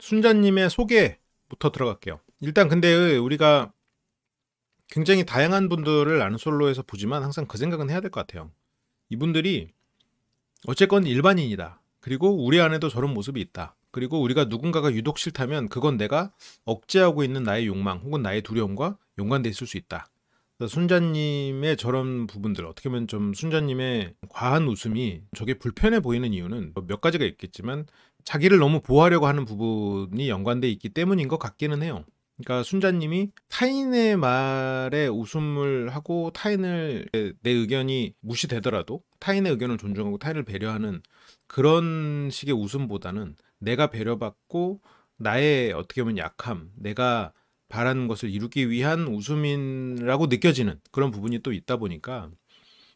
순자님의 소개부터 들어갈게요. 일단 근데 우리가 굉장히 다양한 분들을 아는솔로에서 보지만 항상 그 생각은 해야 될 것 같아요. 이분들이 어쨌건 일반인이다. 그리고 우리 안에도 저런 모습이 있다. 그리고 우리가 누군가가 유독 싫다면 그건 내가 억제하고 있는 나의 욕망 혹은 나의 두려움과 연관돼 있을 수 있다. 그래서 순자님의 저런 부분들, 어떻게 보면 좀 순자님의 과한 웃음이 저게 불편해 보이는 이유는 몇 가지가 있겠지만 자기를 너무 보호하려고 하는 부분이 연관돼 있기 때문인 것 같기는 해요. 그러니까 순자님이 타인의 말에 웃음을 하고 타인을 내 의견이 무시되더라도 타인의 의견을 존중하고 타인을 배려하는 그런 식의 웃음보다는 내가 배려받고 나의 어떻게 보면 약함, 내가 바라는 것을 이루기 위한 웃음이라고 느껴지는 그런 부분이 또 있다 보니까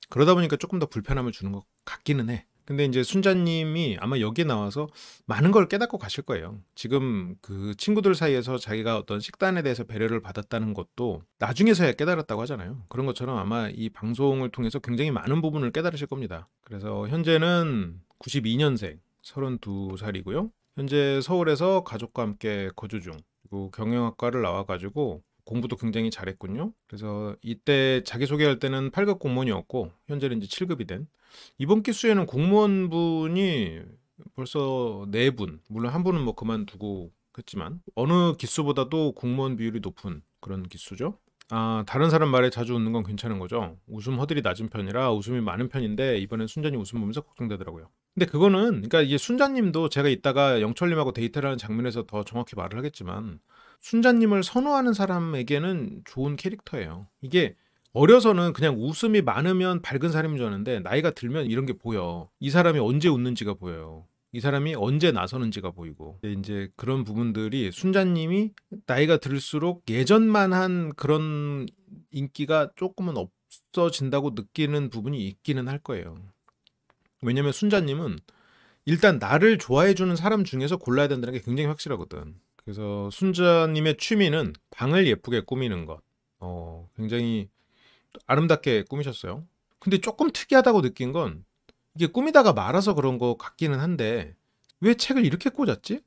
그러다 보니까 조금 더 불편함을 주는 것 같기는 해. 근데 이제 순자님이 아마 여기에 나와서 많은 걸 깨닫고 가실 거예요. 지금 그 친구들 사이에서 자기가 어떤 식단에 대해서 배려를 받았다는 것도 나중에서야 깨달았다고 하잖아요. 그런 것처럼 아마 이 방송을 통해서 굉장히 많은 부분을 깨달으실 겁니다. 그래서 현재는 92년생, 32살이고요. 현재 서울에서 가족과 함께 거주 중. 그리고 경영학과를 나와가지고 공부도 굉장히 잘했군요. 그래서 이때 자기소개할 때는 8급 공무원이었고 현재는 이제 7급이 된 이번 기수에는 공무원분이 벌써 4분, 물론 한 분은 뭐 그만두고 했지만 어느 기수보다도 공무원 비율이 높은 그런 기수죠. 아, 다른 사람 말에 자주 웃는 건 괜찮은 거죠. 웃음 허들이 낮은 편이라 웃음이 많은 편인데 이번엔 순자님 웃음 보면서 걱정되더라고요. 근데 그거는 그러니까 이게 순자님도 제가 이따가 영철님하고 데이트를 하는 장면에서 더 정확히 말을 하겠지만 순자님을 선호하는 사람에게는 좋은 캐릭터예요. 이게 어려서는 그냥 웃음이 많으면 밝은 사람인 줄 아는데 나이가 들면 이런 게 보여. 이 사람이 언제 웃는지가 보여요. 이 사람이 언제 나서는지가 보이고. 근데 이제 그런 부분들이 순자님이 나이가 들수록 예전만한 그런 인기가 조금은 없어진다고 느끼는 부분이 있기는 할 거예요. 왜냐면 순자님은 일단 나를 좋아해주는 사람 중에서 골라야 된다는 게 굉장히 확실하거든. 그래서 순자님의 취미는 방을 예쁘게 꾸미는 것. 굉장히 아름답게 꾸미셨어요. 근데 조금 특이하다고 느낀 건 이게 꾸미다가 말아서 그런 거 같기는 한데 왜 책을 이렇게 꽂았지?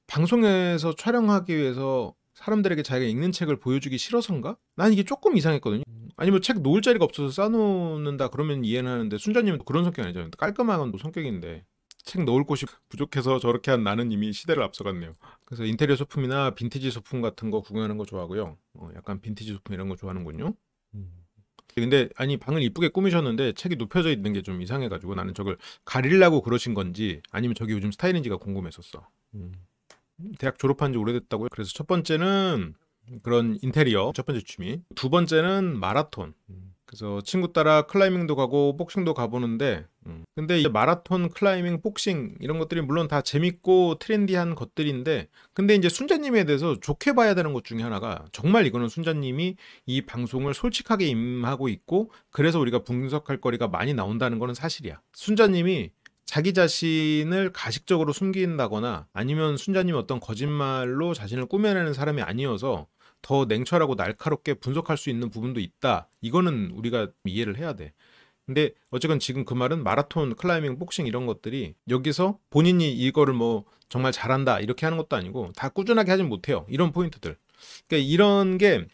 방송에서 촬영하기 위해서 사람들에게 자기가 읽는 책을 보여주기 싫어서인가? 난 이게 조금 이상했거든요. 아니면 책 놓을 자리가 없어서 쌓아놓는다 그러면 이해는 하는데 순자님은 그런 성격이 아니잖아요. 깔끔한 성격인데 책 넣을 곳이 부족해서 저렇게 한 나는 이미 시대를 앞서갔네요. 그래서 인테리어 소품이나 빈티지 소품 같은 거 구경하는 거 좋아하고요. 약간 빈티지 소품 이런 거 좋아하는군요. 근데 아니 방을 이쁘게 꾸미셨는데 책이 눕혀져 있는 게 좀 이상해가지고 나는 저걸 가리려고 그러신 건지 아니면 저게 요즘 스타일인지가 궁금했었어. 대학 졸업한 지 오래됐다고요? 그래서 첫 번째는 그런 인테리어, 첫 번째 취미. 두 번째는 마라톤. 그래서 친구 따라 클라이밍도 가고 복싱도 가보는데 근데 이 마라톤, 클라이밍, 복싱 이런 것들이 물론 다 재밌고 트렌디한 것들인데 근데 이제 순자님에 대해서 좋게 봐야 되는 것 중에 하나가 정말 이거는 순자님이 이 방송을 솔직하게 임하고 있고 그래서 우리가 분석할 거리가 많이 나온다는 거는 사실이야. 순자님이 자기 자신을 가식적으로 숨긴다거나 아니면 순자님이 어떤 거짓말로 자신을 꾸며내는 사람이 아니어서 더 냉철하고 날카롭게 분석할 수 있는 부분도 있다. 이거는 우리가 이해를 해야 돼. 근데 어쨌건 지금 그 말은 마라톤, 클라이밍, 복싱 이런 것들이 여기서 본인이 이거를 뭐 정말 잘한다 이렇게 하는 것도 아니고 다 꾸준하게 하진 못해요. 이런 포인트들. 그러니까 이런 게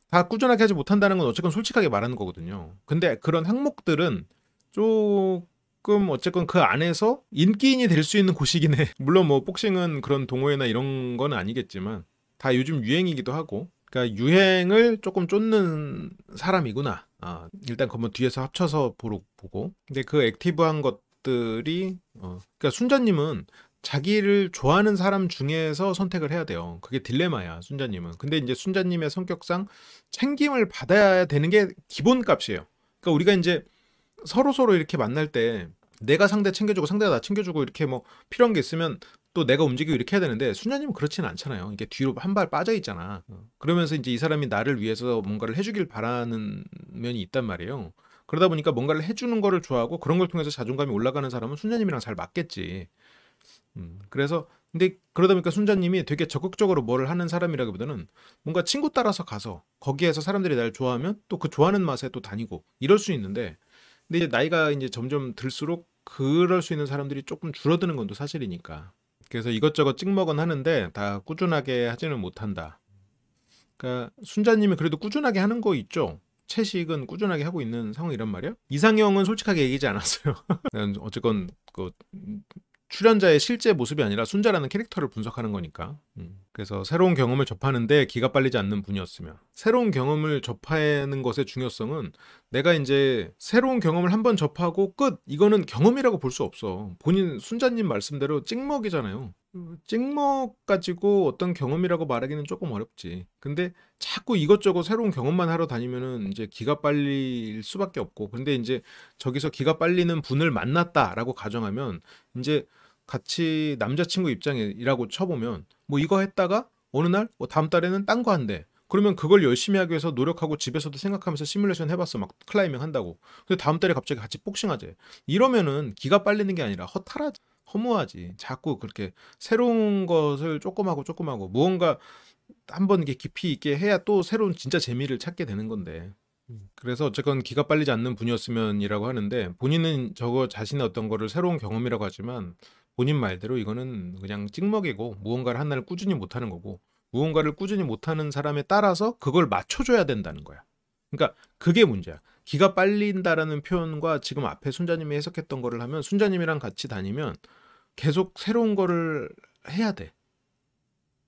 다 꾸준하게 하지 못한다는 건 어쨌건 솔직하게 말하는 거거든요. 근데 그런 항목들은 조금 어쨌건 그 안에서 인기인이 될 수 있는 곳이긴 해. 물론 뭐 복싱은 그런 동호회나 이런 건 아니겠지만 다 요즘 유행이기도 하고 그러니까 유행을 조금 쫓는 사람이구나. 일단 그건 뒤에서 합쳐서 보고 근데 그 액티브한 것들이 그러니까 순자님은 자기를 좋아하는 사람 중에서 선택을 해야 돼요. 그게 딜레마야, 순자님은. 근데 이제 순자님의 성격상 챙김을 받아야 되는 게 기본값이에요. 그러니까 우리가 이제 서로 이렇게 만날 때 내가 상대 챙겨주고 상대가 나 챙겨주고 이렇게 뭐 필요한 게 있으면 또 내가 움직이고 이렇게 해야 되는데 순자님은 그렇지는 않잖아요. 이게 뒤로 한 발 빠져 있잖아. 그러면서 이제 이 사람이 나를 위해서 뭔가를 해주길 바라는 면이 있단 말이에요. 그러다 보니까 뭔가를 해주는 거를 좋아하고 그런 걸 통해서 자존감이 올라가는 사람은 순자님이랑 잘 맞겠지. 그래서 근데 그러다 보니까 순자님이 되게 적극적으로 뭘 하는 사람이라기보다는 뭔가 친구 따라서 가서 거기에서 사람들이 날 좋아하면 또 그 좋아하는 맛에 또 다니고 이럴 수 있는데 근데 이제 나이가 이제 점점 들수록 그럴 수 있는 사람들이 조금 줄어드는 건 또 사실이니까 그래서 이것저것 찍먹은 하는데 다 꾸준하게 하지는 못한다. 그러니까 순자님이 그래도 꾸준하게 하는 거 있죠. 채식은 꾸준하게 하고 있는 상황이란 말이야. 이상형은 솔직하게 얘기하지 않았어요. 어쨌건 그 출연자의 실제 모습이 아니라 순자라는 캐릭터를 분석하는 거니까. 그래서 새로운 경험을 접하는데 기가 빨리지 않는 분이었으면. 새로운 경험을 접하는 것의 중요성은 내가 이제 새로운 경험을 한번 접하고 끝! 이거는 경험이라고 볼 수 없어. 본인 순자님 말씀대로 찍먹이잖아요. 찍먹 가지고 어떤 경험이라고 말하기는 조금 어렵지. 근데 자꾸 이것저것 새로운 경험만 하러 다니면은 이제 기가 빨릴 수밖에 없고. 근데 이제 저기서 기가 빨리는 분을 만났다라고 가정하면 이제 같이 남자친구 입장이라고 쳐보면 뭐 이거 했다가 어느 날 다음 달에는 딴 거 한대. 그러면 그걸 열심히 하기 위해서 노력하고 집에서도 생각하면서 시뮬레이션 해봤어. 막 클라이밍 한다고. 근데 다음 달에 갑자기 같이 복싱하재. 이러면은 기가 빨리는 게 아니라 허탈하지. 허무하지. 자꾸 그렇게 새로운 것을 조금 하고 무언가 한번 이게 깊이 있게 해야 또 새로운 진짜 재미를 찾게 되는 건데. 그래서 어쨌건 기가 빨리지 않는 분이었으면이라고 하는데 본인은 저거 자신의 어떤 거를 새로운 경험이라고 하지만 본인 말대로 이거는 그냥 찍먹이고 무언가를 하나를 꾸준히 못하는 거고 무언가를 꾸준히 못하는 사람에 따라서 그걸 맞춰줘야 된다는 거야. 그러니까 그게 문제야. 기가 빨린다라는 표현과 지금 앞에 순자님이 해석했던 거를 하면 순자님이랑 같이 다니면 계속 새로운 거를 해야 돼.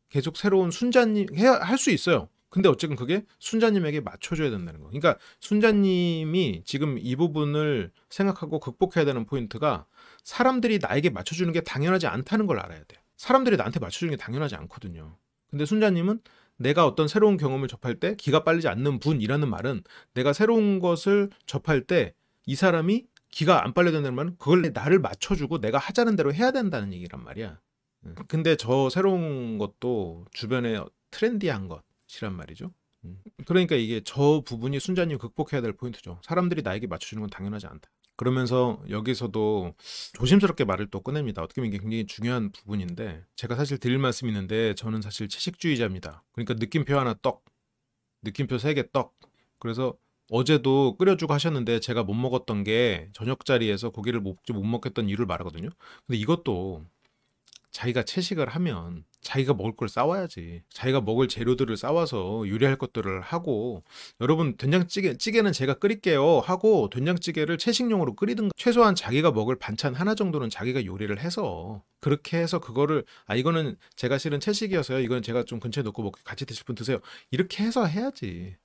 계속 새로운 순자님 할 수 있어요. 근데 어쨌든 그게 순자님에게 맞춰줘야 된다는 거. 그러니까 순자님이 지금 이 부분을 생각하고 극복해야 되는 포인트가 사람들이 나에게 맞춰주는 게 당연하지 않다는 걸 알아야 돼. 사람들이 나한테 맞춰주는 게 당연하지 않거든요. 근데 순자님은 내가 어떤 새로운 경험을 접할 때 기가 빨리지 않는 분이라는 말은 내가 새로운 것을 접할 때 이 사람이 기가 안 빨려야 된다는 말은 그걸 나를 맞춰주고 내가 하자는 대로 해야 된다는 얘기란 말이야. 근데 저 새로운 것도 주변에 트렌디한 것이란 말이죠. 그러니까 이게 저 부분이 순자님 극복해야 될 포인트죠. 사람들이 나에게 맞춰주는 건 당연하지 않다. 그러면서 여기서도 조심스럽게 말을 또 꺼냅니다. 어떻게 보면 이게 굉장히 중요한 부분인데 제가 사실 드릴 말씀이 있는데 저는 사실 채식주의자입니다. 그러니까 느낌표 하나 떡, 느낌표 3개 떡. 그래서 어제도 끓여주고 하셨는데 제가 못 먹었던 게 저녁 자리에서 고기를 못 먹겠던 이유를 말하거든요. 근데 이것도 자기가 채식을 하면 자기가 먹을 걸 싸와야지. 자기가 먹을 재료들을 싸와서 요리할 것들을 하고 여러분 된장찌개는 제가 끓일게요 하고 된장찌개를 채식용으로 끓이든가 최소한 자기가 먹을 반찬 하나 정도는 자기가 요리를 해서 그렇게 해서 그거를 이거는 제가 실은 채식이어서요. 이건 제가 좀 근처에 놓고 먹고 같이 드실 분 드세요. 이렇게 해서 해야지.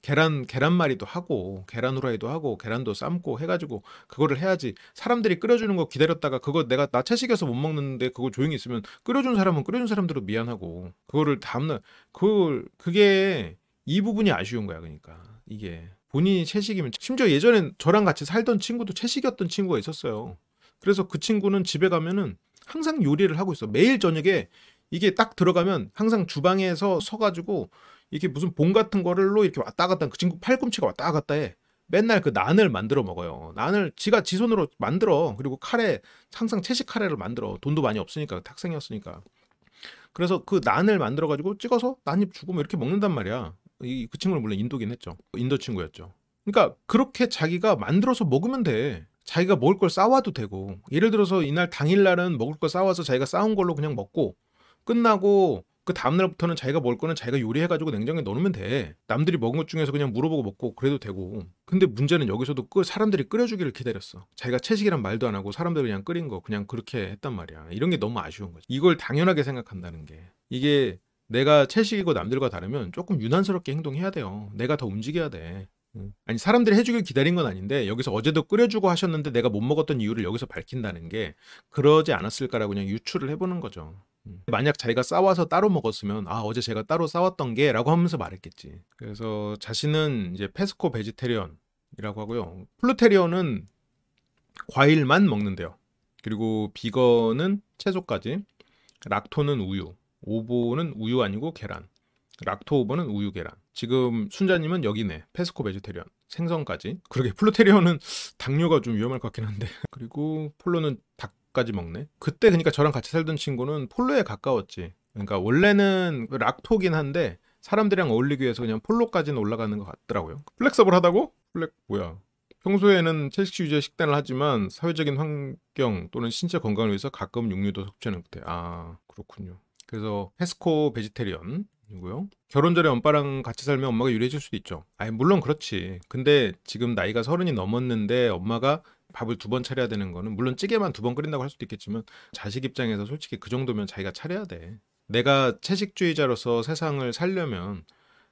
계란말이도 하고 계란 후라이도 하고 계란도 삶고 해가지고 그거를 해야지. 사람들이 끓여주는 거 기다렸다가 그거 나 채식해서 못 먹는데 그거 조용히 있으면 끓여준 사람은 끓여준 사람대로 미안하고 그거를 다음날 그게 이 부분이 아쉬운 거야. 그러니까 이게 본인이 채식이면 심지어 예전엔 저랑 같이 살던 친구도 채식이었던 친구가 있었어요. 그래서 그 친구는 집에 가면은 항상 요리를 하고 있어. 매일 저녁에 이게 딱 들어가면 항상 주방에서 서가지고 이게 무슨 봉 같은 거를로 이렇게 왔다 갔다 그 친구 팔꿈치가 왔다 갔다 해. 맨날 그 난을 만들어 먹어요. 난을 지 손으로 만들어. 그리고 카레 항상 채식 카레를 만들어. 돈도 많이 없으니까 학생이었으니까. 그래서 그 난을 만들어 가지고 찍어서 난입 주고 뭐 이렇게 먹는단 말이야. 그 친구는 물론 인도긴 했죠. 인도 친구였죠. 그러니까 그렇게 자기가 만들어서 먹으면 돼. 자기가 먹을 걸 싸와도 되고. 예를 들어서 이날 당일날은 먹을 걸 싸와서 자기가 싸운 걸로 그냥 먹고 끝나고 그 다음날부터는 자기가 먹을 거는 자기가 요리해가지고 냉장고에 넣어놓으면 돼. 남들이 먹은 것 중에서 그냥 물어보고 먹고 그래도 되고. 근데 문제는 여기서도 사람들이 끓여주기를 기다렸어. 자기가 채식이란 말도 안 하고 사람들이 그냥 끓인 거 그냥 그렇게 했단 말이야. 이런 게 너무 아쉬운 거지. 이걸 당연하게 생각한다는 게. 이게 내가 채식이고 남들과 다르면 조금 유난스럽게 행동해야 돼요. 내가 더 움직여야 돼. 아니 사람들이 해주길 기다린 건 아닌데 여기서 어제도 끓여주고 하셨는데 내가 못 먹었던 이유를 여기서 밝힌다는 게 그러지 않았을까라고 그냥 유추를 해보는 거죠. 만약 자기가 싸와서 따로 먹었으면 어제 제가 따로 싸왔던 게 라고 하면서 말했겠지. 그래서 자신은 이제 페스코 베지테리언이라고 하고요. 플루테리언은 과일만 먹는데요. 그리고 비건은 채소까지, 락토는 우유, 오보는 우유 아니고 계란, 락토 오버는 우유 계란. 지금 순자님은 여기네. 페스코 베지테리언. 생선까지. 그러게 플루테리언은 당뇨가 좀 위험할 것 같긴 한데. 그리고 폴로는 닭까지 먹네. 그때 그러니까 저랑 같이 살던 친구는 폴로에 가까웠지. 그러니까 원래는 락토긴 한데 사람들이랑 어울리기 위해서 그냥 폴로까지는 올라가는 것 같더라고요. 플렉서블하다고? 뭐야? 평소에는 채식주 위주의 식단을 하지만 사회적인 환경 또는 신체 건강을 위해서 가끔 육류도 섭취하는 것 같아요. 아, 그렇군요. 그래서 페스코 베지테리언이고요. 결혼 전에 엄마랑 같이 살면 엄마가 요리해 줄 수도 있죠. 아니, 물론 그렇지. 근데 지금 나이가 30이 넘었는데 엄마가 밥을 2번 차려야 되는 거는, 물론 찌개만 2번 끓인다고 할 수도 있겠지만 자식 입장에서 솔직히 그 정도면 자기가 차려야 돼. 내가 채식주의자로서 세상을 살려면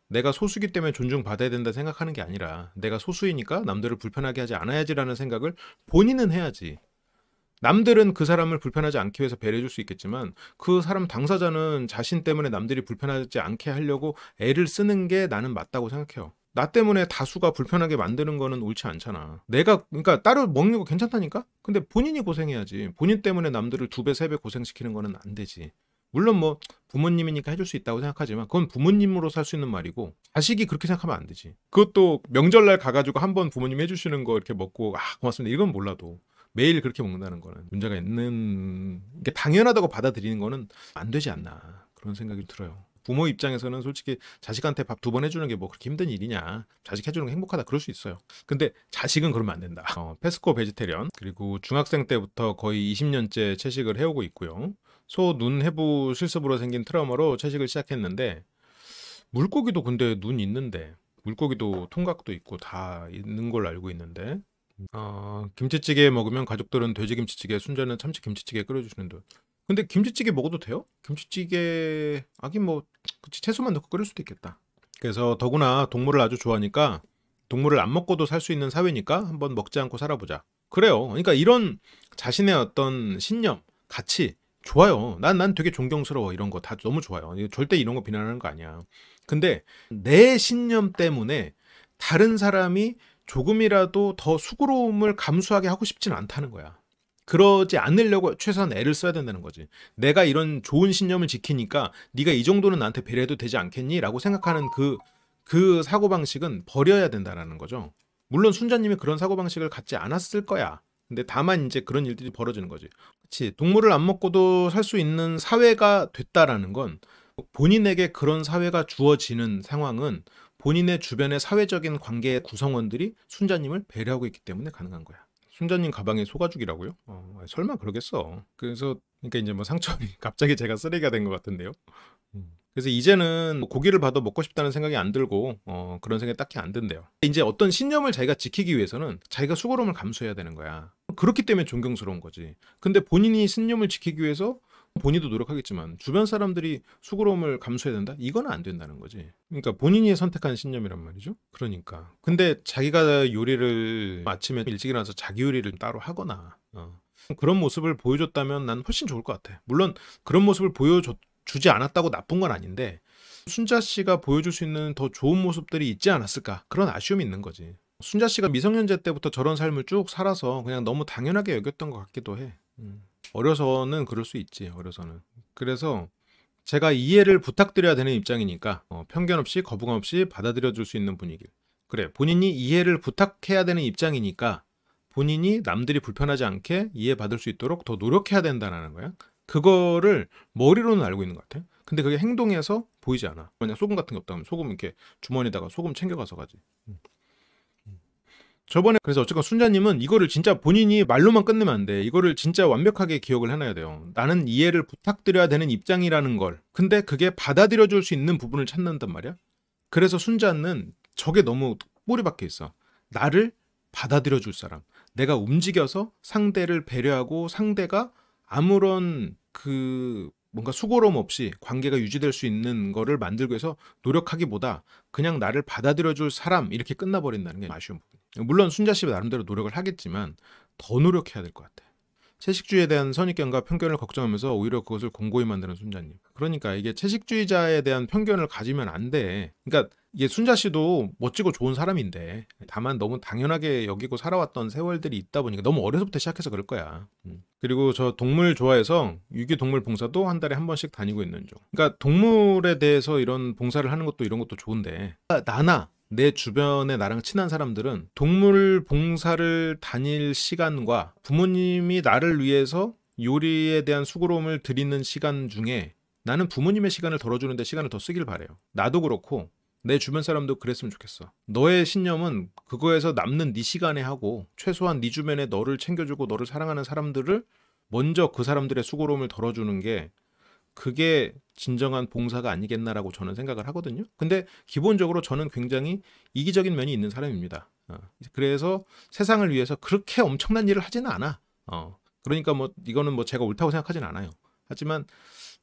내가 소수기 때문에 존중받아야 된다 생각하는 게 아니라 내가 소수이니까 남들을 불편하게 하지 않아야지라는 생각을 본인은 해야지. 남들은 그 사람을 불편하지 않기 위해서 배려해 줄 수 있겠지만 그 사람 당사자는 자신 때문에 남들이 불편하지 않게 하려고 애를 쓰는 게 나는 맞다고 생각해요. 나 때문에 다수가 불편하게 만드는 거는 옳지 않잖아. 내가 그러니까 따로 먹는 거 괜찮다니까? 근데 본인이 고생해야지. 본인 때문에 남들을 2배, 3배 고생시키는 거는 안 되지. 물론 뭐 부모님이니까 해줄 수 있다고 생각하지만 그건 부모님으로서 할 수 있는 말이고 자식이 그렇게 생각하면 안 되지. 그것도 명절날 가가지고 한번 부모님 해주시는 거 이렇게 먹고 아 고맙습니다 이건 몰라도 매일 그렇게 먹는다는 거는 문제가 있는 게 당연하다고 받아들이는 거는 안 되지 않나 그런 생각이 들어요. 부모 입장에서는 솔직히 자식한테 밥 2번 해주는 게 뭐 그렇게 힘든 일이냐, 자식 해주는 게 행복하다 그럴 수 있어요. 근데 자식은 그러면 안 된다. 페스코 베지테리언, 그리고 중학생 때부터 거의 20년째 채식을 해오고 있고요. 소 눈 해부 실습으로 생긴 트라우마로 채식을 시작했는데 물고기도 근데 눈 있는데 물고기도 통각도 있고 다 있는 걸로 알고 있는데 김치찌개 먹으면 가족들은 돼지김치찌개, 순자는 참치김치찌개 끓여주시는 듯. 근데 김치찌개 먹어도 돼요? 김치찌개 하긴 뭐 그치 채소만 넣고 끓일 수도 있겠다. 그래서 더구나 동물을 아주 좋아하니까 동물을 안 먹고도 살 수 있는 사회니까 한번 먹지 않고 살아보자. 그래요. 그러니까 이런 자신의 어떤 신념, 가치 좋아요. 난 되게 존경스러워. 이런 거 다 너무 좋아요. 절대 이런 거 비난하는 거 아니야. 근데 내 신념 때문에 다른 사람이 조금이라도 더 수고로움을 감수하게 하고 싶지는 않다는 거야. 그러지 않으려고 최소한 애를 써야 된다는 거지. 내가 이런 좋은 신념을 지키니까 네가 이 정도는 나한테 배려해도 되지 않겠니? 라고 생각하는 그 사고방식은 버려야 된다는 거죠. 물론 순자님이 그런 사고방식을 갖지 않았을 거야. 근데 다만 이제 그런 일들이 벌어지는 거지. 그치. 동물을 안 먹고도 살 수 있는 사회가 됐다라는 건 본인에게 그런 사회가 주어지는 상황은 본인의 주변의 사회적인 관계의 구성원들이 순자님을 배려하고 있기 때문에 가능한 거야. 순자님 가방에 소가죽이라고요? 설마 그러겠어. 그래서 그러니까 이제 뭐 상처이 갑자기 제가 쓰레기가 된 것 같은데요. 그래서 이제는 뭐 고기를 봐도 먹고 싶다는 생각이 안 들고 그런 생각이 딱히 안 든대요. 이제 어떤 신념을 자기가 지키기 위해서는 자기가 수고로움을 감수해야 되는 거야. 그렇기 때문에 존경스러운 거지. 근데 본인이 신념을 지키기 위해서 본인도 노력하겠지만 주변 사람들이 수고로움을 감수해야 된다? 이건 안 된다는 거지. 그러니까 본인이 선택한 신념이란 말이죠. 그러니까. 근데 자기가 요리를 아침에 일찍 일어나서 자기 요리를 따로 하거나 그런 모습을 보여줬다면 난 훨씬 좋을 것 같아. 물론 그런 모습을 보여주지 않았다고 나쁜 건 아닌데 순자 씨가 보여줄 수 있는 더 좋은 모습들이 있지 않았을까? 그런 아쉬움이 있는 거지. 순자 씨가 미성년자 때부터 저런 삶을 쭉 살아서 그냥 너무 당연하게 여겼던 것 같기도 해. 어려서는 그럴 수 있지. 어려서는. 그래서 제가 이해를 부탁드려야 되는 입장이니까 편견 없이 거부감 없이 받아들여 줄 수 있는 분위기. 그래. 본인이 이해를 부탁해야 되는 입장이니까 본인이 남들이 불편하지 않게 이해받을 수 있도록 더 노력해야 된다는 거야. 그거를 머리로는 알고 있는 것 같아요. 근데 그게 행동에서 보이지 않아. 만약 소금 같은 게 없다 면 소금 이렇게 주머니에다가 소금 챙겨가서 가지. 저번에 그래서 어쨌건 순자님은 이거를 진짜 본인이 말로만 끝내면 안 돼. 이거를 진짜 완벽하게 기억을 해놔야 돼요. 나는 이해를 부탁드려야 되는 입장이라는 걸. 근데 그게 받아들여 줄 수 있는 부분을 찾는단 말이야. 그래서 순자는 저게 너무 뿌리 박혀 있어. 나를 받아들여 줄 사람. 내가 움직여서 상대를 배려하고 상대가 아무런 뭔가 수고로움 없이 관계가 유지될 수 있는 거를 만들기 위해서 노력하기보다 그냥 나를 받아들여 줄 사람 이렇게 끝나버린다는 게 아쉬운 부분. 물론 순자 씨 나름대로 노력을 하겠지만 더 노력해야 될 것 같아. 채식주의에 대한 선입견과 편견을 걱정하면서 오히려 그것을 공고히 만드는 순자님. 그러니까 이게 채식주의자에 대한 편견을 가지면 안 돼. 그러니까 이게 순자 씨도 멋지고 좋은 사람인데 다만 너무 당연하게 여기고 살아왔던 세월들이 있다 보니까 너무 어려서부터 시작해서 그럴 거야. 그리고 저 동물 좋아해서 유기동물 봉사도 한 달에 한 번씩 다니고 있는 중. 그러니까 동물에 대해서 이런 봉사를 하는 것도 이런 것도 좋은데 나나 내 주변에 나랑 친한 사람들은 동물 봉사를 다닐 시간과 부모님이 나를 위해서 요리에 대한 수고로움을 드리는 시간 중에 나는 부모님의 시간을 덜어주는데 시간을 더 쓰길 바래요. 나도 그렇고 내 주변 사람도 그랬으면 좋겠어. 너의 신념은 그거에서 남는 네 시간에 하고 최소한 네 주변에 너를 챙겨주고 너를 사랑하는 사람들을 먼저 그 사람들의 수고로움을 덜어주는 게 그게 진정한 봉사가 아니겠나라고 저는 생각을 하거든요. 근데 기본적으로 저는 굉장히 이기적인 면이 있는 사람입니다. 그래서 세상을 위해서 그렇게 엄청난 일을 하지는 않아. 그러니까 뭐 이거는 뭐 제가 옳다고 생각하진 않아요. 하지만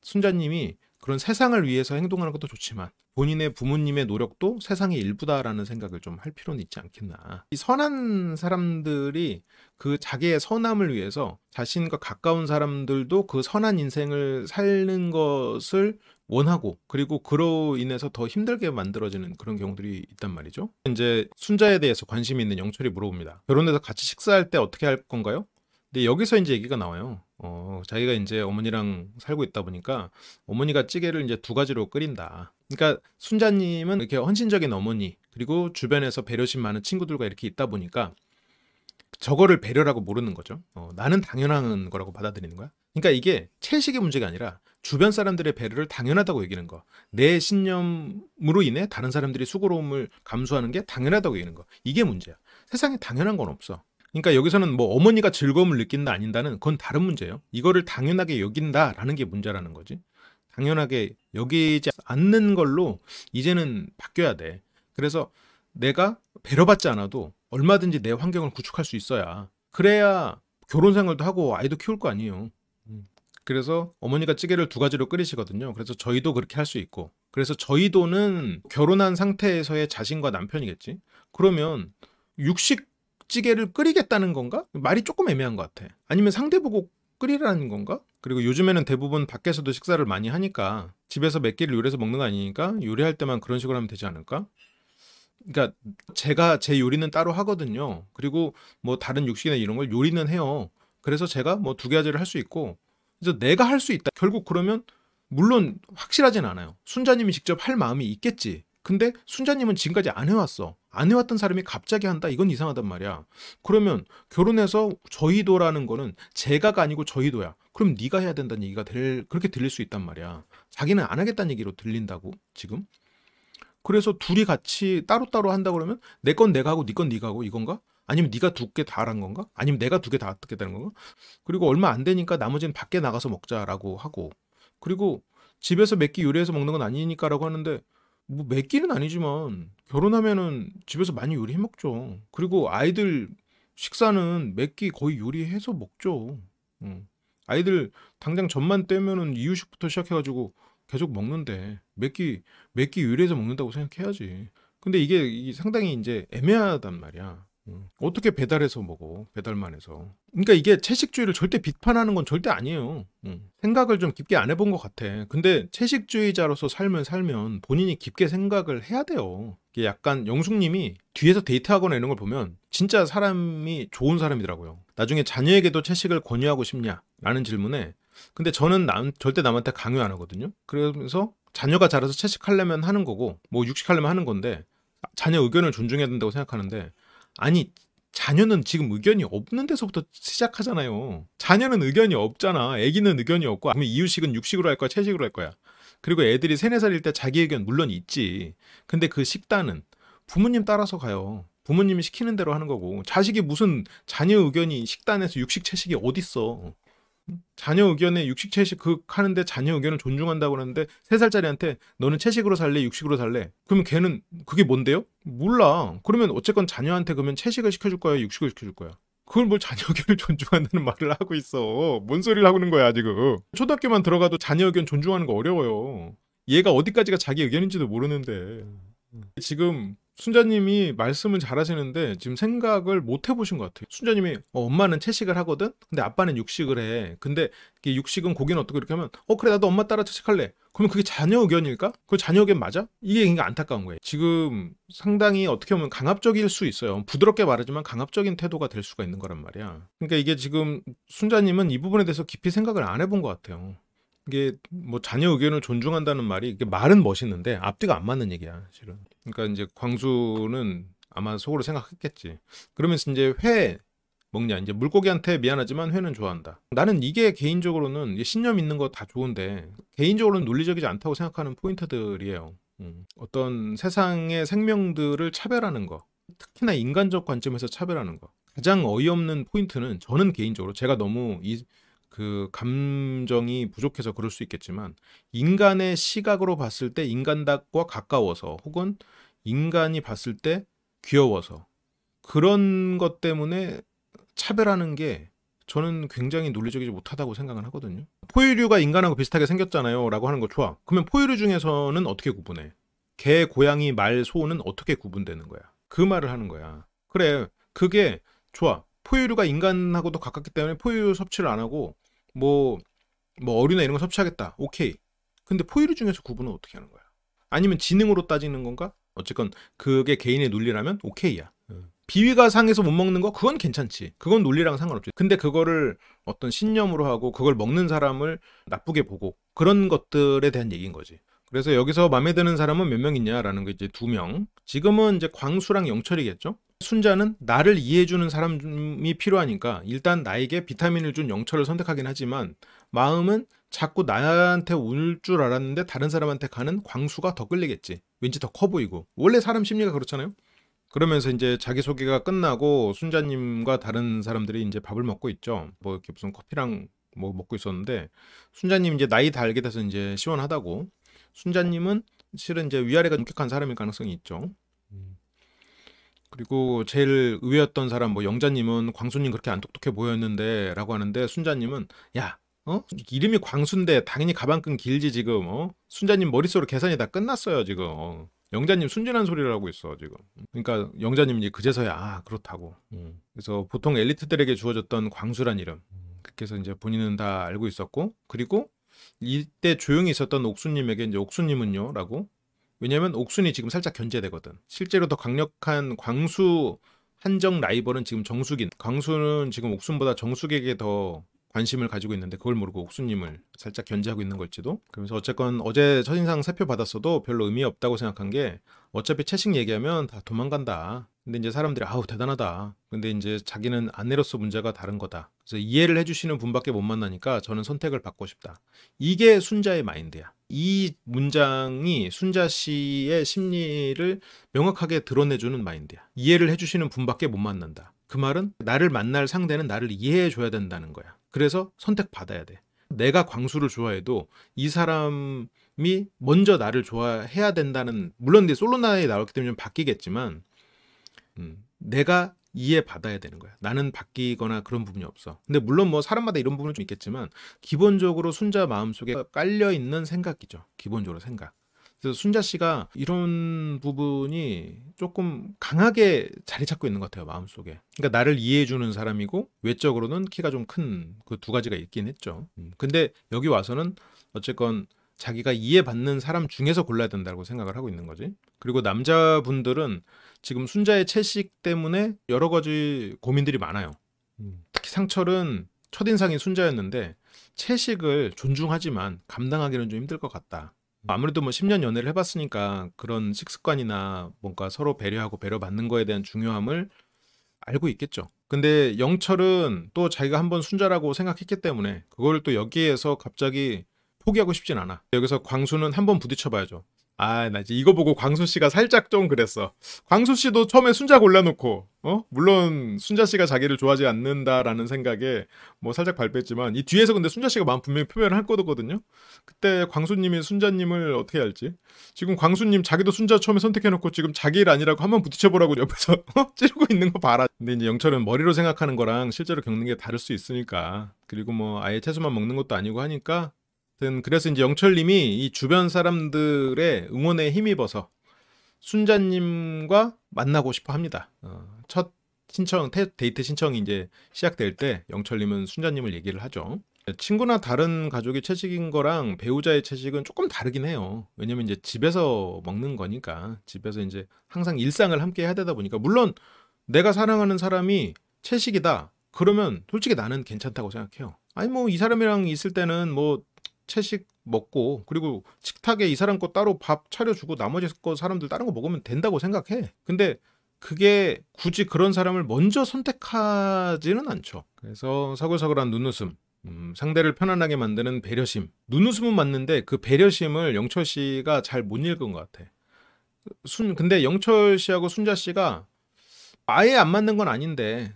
순자님이 그런 세상을 위해서 행동하는 것도 좋지만 본인의 부모님의 노력도 세상의 일부다라는 생각을 좀 할 필요는 있지 않겠나. 이 선한 사람들이 그 자기의 선함을 위해서 자신과 가까운 사람들도 그 선한 인생을 사는 것을 원하고 그리고 그로 인해서 더 힘들게 만들어지는 그런 경우들이 있단 말이죠. 이제 순자에 대해서 관심이 있는 영철이 물어봅니다. 결혼해서 같이 식사할 때 어떻게 할 건가요? 근데 여기서 이제 얘기가 나와요. 자기가 이제 어머니랑 살고 있다 보니까 어머니가 찌개를 이제 두 가지로 끓인다. 그러니까 순자님은 이렇게 헌신적인 어머니 그리고 주변에서 배려심 많은 친구들과 이렇게 있다 보니까 저거를 배려라고 모르는 거죠. 나는 당연한 거라고 받아들이는 거야. 그러니까 이게 채식의 문제가 아니라 주변 사람들의 배려를 당연하다고 여기는 거. 내 신념으로 인해 다른 사람들이 수고로움을 감수하는 게 당연하다고 여기는 거. 이게 문제야. 세상에 당연한 건 없어. 그러니까 여기서는 뭐 어머니가 즐거움을 느낀다 아닌다는 그건 다른 문제예요. 이거를 당연하게 여긴다라는 게 문제라는 거지. 당연하게 여기지 않는 걸로 이제는 바뀌어야 돼. 그래서 내가 배려받지 않아도 얼마든지 내 환경을 구축할 수 있어야 그래야 결혼 생활도 하고 아이도 키울 거 아니에요. 그래서 어머니가 찌개를 두 가지로 끓이시거든요. 그래서 저희도 그렇게 할 수 있고 그래서 저희도는 결혼한 상태에서의 자신과 남편이겠지. 그러면 육식 찌개를 끓이겠다는 건가? 말이 조금 애매한 것 같아. 아니면 상대 보고 끓이라는 건가? 그리고 요즘에는 대부분 밖에서도 식사를 많이 하니까 집에서 몇 끼를 요리해서 먹는 거 아니니까 요리할 때만 그런 식으로 하면 되지 않을까? 그러니까 제가 제 요리는 따로 하거든요. 그리고 뭐 다른 육식이나 이런 걸 요리는 해요. 그래서 제가 뭐 두 가지를 할 수 있고 그래서 내가 할 수 있다. 결국 그러면 물론 확실하진 않아요. 순자님이 직접 할 마음이 있겠지. 근데 순자님은 지금까지 안 해왔어. 안 해왔던 사람이 갑자기 한다? 이건 이상하단 말이야. 그러면 결혼해서 저희도라는 거는 제가가 아니고 저희도야. 그럼 네가 해야 된다는 얘기가 그렇게 들릴 수 있단 말이야. 자기는 안 하겠다는 얘기로 들린다고 지금. 그래서 둘이 같이 따로따로 한다 그러면 내 건 내가 하고 네 건 네가 하고 이건가? 아니면 네가 두 개 다 한 건가? 아니면 내가 두 개 다 했다는 건가? 그리고 얼마 안 되니까 나머지는 밖에 나가서 먹자라고 하고 그리고 집에서 몇 끼 요리해서 먹는 건 아니니까라고 하는데 뭐 몇 끼는 아니지만 결혼하면은 집에서 많이 요리해 먹죠. 그리고 아이들 식사는 몇 끼 거의 요리해서 먹죠. 아이들 당장 젖만 떼면은 이유식부터 시작해가지고 계속 먹는데 몇 끼 요리해서 먹는다고 생각해야지. 근데 이게 상당히 이제 애매하단 말이야. 어떻게 배달해서 먹어? 배달만 해서. 그러니까 이게 채식주의를 절대 비판하는 건 절대 아니에요. 생각을 좀 깊게 안 해본 것 같아. 근데 채식주의자로서 삶을 살면 본인이 깊게 생각을 해야 돼요. 이게 약간 영숙님이 뒤에서 데이트하거나 이런 걸 보면 진짜 사람이 좋은 사람이더라고요. 나중에 자녀에게도 채식을 권유하고 싶냐? 라는 질문에 근데 저는 절대 남한테 강요 안 하거든요. 그러면서 자녀가 자라서 채식하려면 하는 거고 뭐 육식하려면 하는 건데 자녀 의견을 존중해야 된다고 생각하는데 아니 자녀는 지금 의견이 없는 데서부터 시작하잖아요. 자녀는 의견이 없잖아. 애기는 의견이 없고 그러면 이유식은 육식으로 할 거야 채식으로 할 거야. 그리고 애들이 3, 4살일 때 자기 의견 물론 있지. 근데 그 식단은 부모님 따라서 가요. 부모님이 시키는 대로 하는 거고 자식이 무슨 자녀 의견이 식단에서 육식 채식이 어딨어. 자녀 의견에 육식 채식 하는데 자녀 의견을 존중한다고 그러는데 3살짜리한테 너는 채식으로 살래 육식으로 살래? 그러면 걔는 그게 뭔데요? 몰라. 그러면 어쨌건 자녀한테 그러면 채식을 시켜줄 거야 육식을 시켜줄 거야? 그걸 뭘 자녀 의견을 존중한다는 말을 하고 있어. 뭔 소리를 하고 있는 거야 지금. 초등학교만 들어가도 자녀 의견 존중하는 거 어려워요. 얘가 어디까지가 자기 의견인지도 모르는데. 지금 순자님이 말씀을 잘하시는데 지금 생각을 못 해보신 것 같아요. 순자님이 엄마는 채식을 하거든? 근데 아빠는 육식을 해. 근데 육식은 고기는 어떻게 이렇게 하면 그래 나도 엄마 따라 채식할래. 그러면 그게 자녀 의견일까? 그 자녀 의견 맞아? 이게 그러니까 안타까운 거예요. 지금 상당히 어떻게 보면 강압적일 수 있어요. 부드럽게 말하지만 강압적인 태도가 될 수가 있는 거란 말이야. 그러니까 이게 지금 순자님은 이 부분에 대해서 깊이 생각을 안 해본 것 같아요. 이게 뭐 자녀 의견을 존중한다는 말이 이게 말은 멋있는데 앞뒤가 안 맞는 얘기야 실은. 그러니까 이제 광수는 아마 속으로 생각했겠지. 그러면서 이제 먹냐. 이제 물고기한테 미안하지만 회는 좋아한다. 나는 이게 개인적으로는 신념 있는 거 다 좋은데 개인적으로는 논리적이지 않다고 생각하는 포인트들이에요. 어떤 세상의 생명들을 차별하는 거, 특히나 인간적 관점에서 차별하는 거. 가장 어이없는 포인트는 저는 개인적으로 제가 너무 그 감정이 부족해서 그럴 수 있겠지만 인간의 시각으로 봤을 때 인간과 가까워서 혹은 인간이 봤을 때 귀여워서 그런 것 때문에 차별하는 게 저는 굉장히 논리적이지 못하다고 생각을 하거든요. 포유류가 인간하고 비슷하게 생겼잖아요 라고 하는 거 좋아. 그러면 포유류 중에서는 어떻게 구분해? 개, 고양이, 말, 소는 어떻게 구분되는 거야? 그 말을 하는 거야. 그래, 그게 좋아. 포유류가 인간하고도 가깝기 때문에 포유류 섭취를 안 하고 뭐 어류나 이런 거 섭취하겠다. 오케이. 근데 포유류 중에서 구분은 어떻게 하는 거야? 아니면 지능으로 따지는 건가? 어쨌건 그게 개인의 논리라면 오케이야. 비위가 상해서 못 먹는 거 그건 괜찮지. 그건 논리랑 상관없지. 근데 그거를 어떤 신념으로 하고 그걸 먹는 사람을 나쁘게 보고 그런 것들에 대한 얘기인 거지. 그래서 여기서 마음에 드는 사람은 몇 명 있냐라는 게 이제 2명. 지금은 이제 광수랑 영철이겠죠. 순자는 나를 이해해주는 사람이 필요하니까 일단 나에게 비타민을 준 영철을 선택하긴 하지만 마음은 자꾸 나한테 올 줄 알았는데 다른 사람한테 가는 광수가 더 끌리겠지. 왠지 더 커 보이고. 원래 사람 심리가 그렇잖아요. 그러면서 이제 자기소개가 끝나고 순자님과 다른 사람들이 이제 밥을 먹고 있죠. 뭐 이렇게 무슨 커피랑 뭐 먹고 있었는데 순자님 이제 나이 다 알게 돼서 이제 시원하다고. 순자님은 실은 이제 위아래가 엄격한 사람일 가능성이 있죠. 그리고 제일 의외였던 사람 뭐 영자님은 광수님 그렇게 안 똑똑해 보였는데 라고 하는데 순자님은 야 이름이 광수인데 당연히 가방끈 길지 지금 순자님 머릿속으로 계산이 다 끝났어요 지금 영자님 순진한 소리를 하고 있어 지금. 그러니까 영자님 이제 그제서야 그렇다고. 그래서 보통 엘리트들에게 주어졌던 광수란 이름 그렇게 해서 이제 본인은 다 알고 있었고 그리고 이때 조용히 있었던 옥수님에게 이제 옥수님은요 라고. 왜냐면 옥순이 지금 살짝 견제되거든. 실제로 더 강력한 광수 한정 라이벌은 지금 정숙인. 광수는 지금 옥순보다 정숙에게 더 관심을 가지고 있는데 그걸 모르고 옥수님을 살짝 견제하고 있는 걸지도. 그래서 어쨌건 어제 첫인상 3표 받았어도 별로 의미 없다고 생각한 게 어차피 채식 얘기하면 다 도망간다. 근데 이제 사람들이 아우 대단하다. 근데 이제 자기는 아내로서 문제가 다른 거다. 그래서 이해를 해주시는 분밖에 못 만나니까 저는 선택을 받고 싶다. 이게 순자의 마인드야. 이 문장이 순자 씨의 심리를 명확하게 드러내주는 마인드야. 이해를 해주시는 분밖에 못 만난다. 그 말은 나를 만날 상대는 나를 이해해 줘야 된다는 거야. 그래서 선택받아야 돼. 내가 광수를 좋아해도 이 사람이 먼저 나를 좋아해야 된다는, 물론 이제 솔로나에 나왔기 때문에 좀 바뀌겠지만 내가 이해받아야 되는 거야. 나는 바뀌거나 그런 부분이 없어. 근데 물론 뭐 사람마다 이런 부분은 좀 있겠지만 기본적으로 순자 마음속에 깔려있는 생각이죠. 기본적으로 생각. 그래서 순자 씨가 이런 부분이 조금 강하게 자리 잡고 있는 것 같아요. 마음속에. 그러니까 나를 이해해주는 사람이고 외적으로는 키가 좀 큰 그 두 가지가 있긴 했죠. 근데 여기 와서는 어쨌건 자기가 이해받는 사람 중에서 골라야 된다고 생각을 하고 있는 거지. 그리고 남자분들은 지금 순자의 채식 때문에 여러 가지 고민들이 많아요. 특히 상철은 첫인상이 순자였는데 채식을 존중하지만 감당하기는 좀 힘들 것 같다. 아무래도 뭐 10년 연애를 해봤으니까 그런 식습관이나 뭔가 서로 배려하고 배려받는 거에 대한 중요함을 알고 있겠죠. 근데 영철은 또 자기가 한번 순자라고 생각했기 때문에 그걸 또 여기에서 갑자기 포기하고 싶진 않아. 여기서 광수는 한번 부딪혀봐야죠. 나 이제 이거 보고 광수 씨가 살짝 좀 그랬어. 광수 씨도 처음에 순자 골라놓고, 물론 순자 씨가 자기를 좋아하지 않는다라는 생각에 뭐 살짝 발표했지만 이 뒤에서 근데 순자 씨가 마음 분명히 표현을 할 거거든요. 그때 광수님이 순자님을 어떻게 할지. 지금 광수님 자기도 순자 처음에 선택해놓고 지금 자기 일 아니라고 한번 부딪혀보라고 옆에서 찌르고 있는 거 봐라. 근데 이제 영철은 머리로 생각하는 거랑 실제로 겪는 게 다를 수 있으니까. 그리고 뭐 아예 채소만 먹는 것도 아니고 하니까. 그래서 이제 영철님이 이 주변 사람들의 응원에 힘입어서 순자님과 만나고 싶어 합니다. 첫 신청, 데이트 신청이 이제 시작될 때 영철님은 순자님을 얘기를 하죠. 친구나 다른 가족이 채식인 거랑 배우자의 채식은 조금 다르긴 해요. 왜냐면 이제 집에서 먹는 거니까. 집에서 이제 항상 일상을 함께 해야 되다 보니까. 물론 내가 사랑하는 사람이 채식이다. 그러면 솔직히 나는 괜찮다고 생각해요. 아니 뭐 이 사람이랑 있을 때는 뭐 채식 먹고 그리고 식탁에 이 사람 거 따로 밥 차려주고 나머지 거 사람들 다른 거 먹으면 된다고 생각해. 근데 그게 굳이 그런 사람을 먼저 선택하지는 않죠. 그래서 서글서글한 눈웃음, 상대를 편안하게 만드는 배려심. 눈웃음은 맞는데 그 배려심을 영철 씨가 잘 못 읽은 것 같아. 근데 영철 씨하고 순자 씨가 아예 안 맞는 건 아닌데,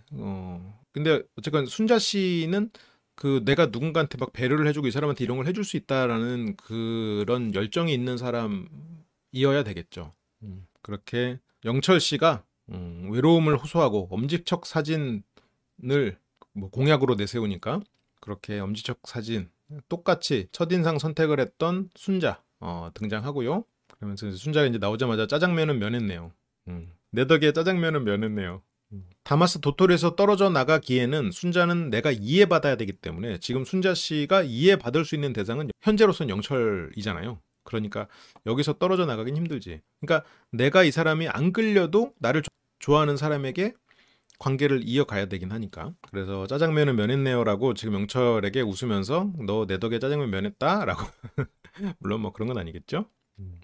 근데 어쨌건 순자 씨는 그 내가 누군가한테 막 배려를 해주고 이 사람한테 이런 걸 해줄 수 있다라는 그런 열정이 있는 사람이어야 되겠죠. 그렇게 영철 씨가 외로움을 호소하고 엄지척 사진을 뭐 공약으로 내세우니까 그렇게 엄지척 사진 똑같이 첫인상 선택을 했던 순자 등장하고요. 그러면서 이제 순자가 이제 나오자마자 짜장면은 면했네요. 내 덕에 짜장면은 면했네요. 다마스 도토리에서 떨어져 나가기에는 순자는 내가 이해받아야 되기 때문에 지금 순자 씨가 이해받을 수 있는 대상은 현재로서는 영철이잖아요. 그러니까 여기서 떨어져 나가긴 힘들지. 그러니까 내가 이 사람이 안 끌려도 나를 좋아하는 사람에게 관계를 이어가야 되긴 하니까. 그래서 짜장면은 면했네요라고 지금 영철에게 웃으면서 너 내 덕에 짜장면 면했다라고. 물론 뭐 그런 건 아니겠죠.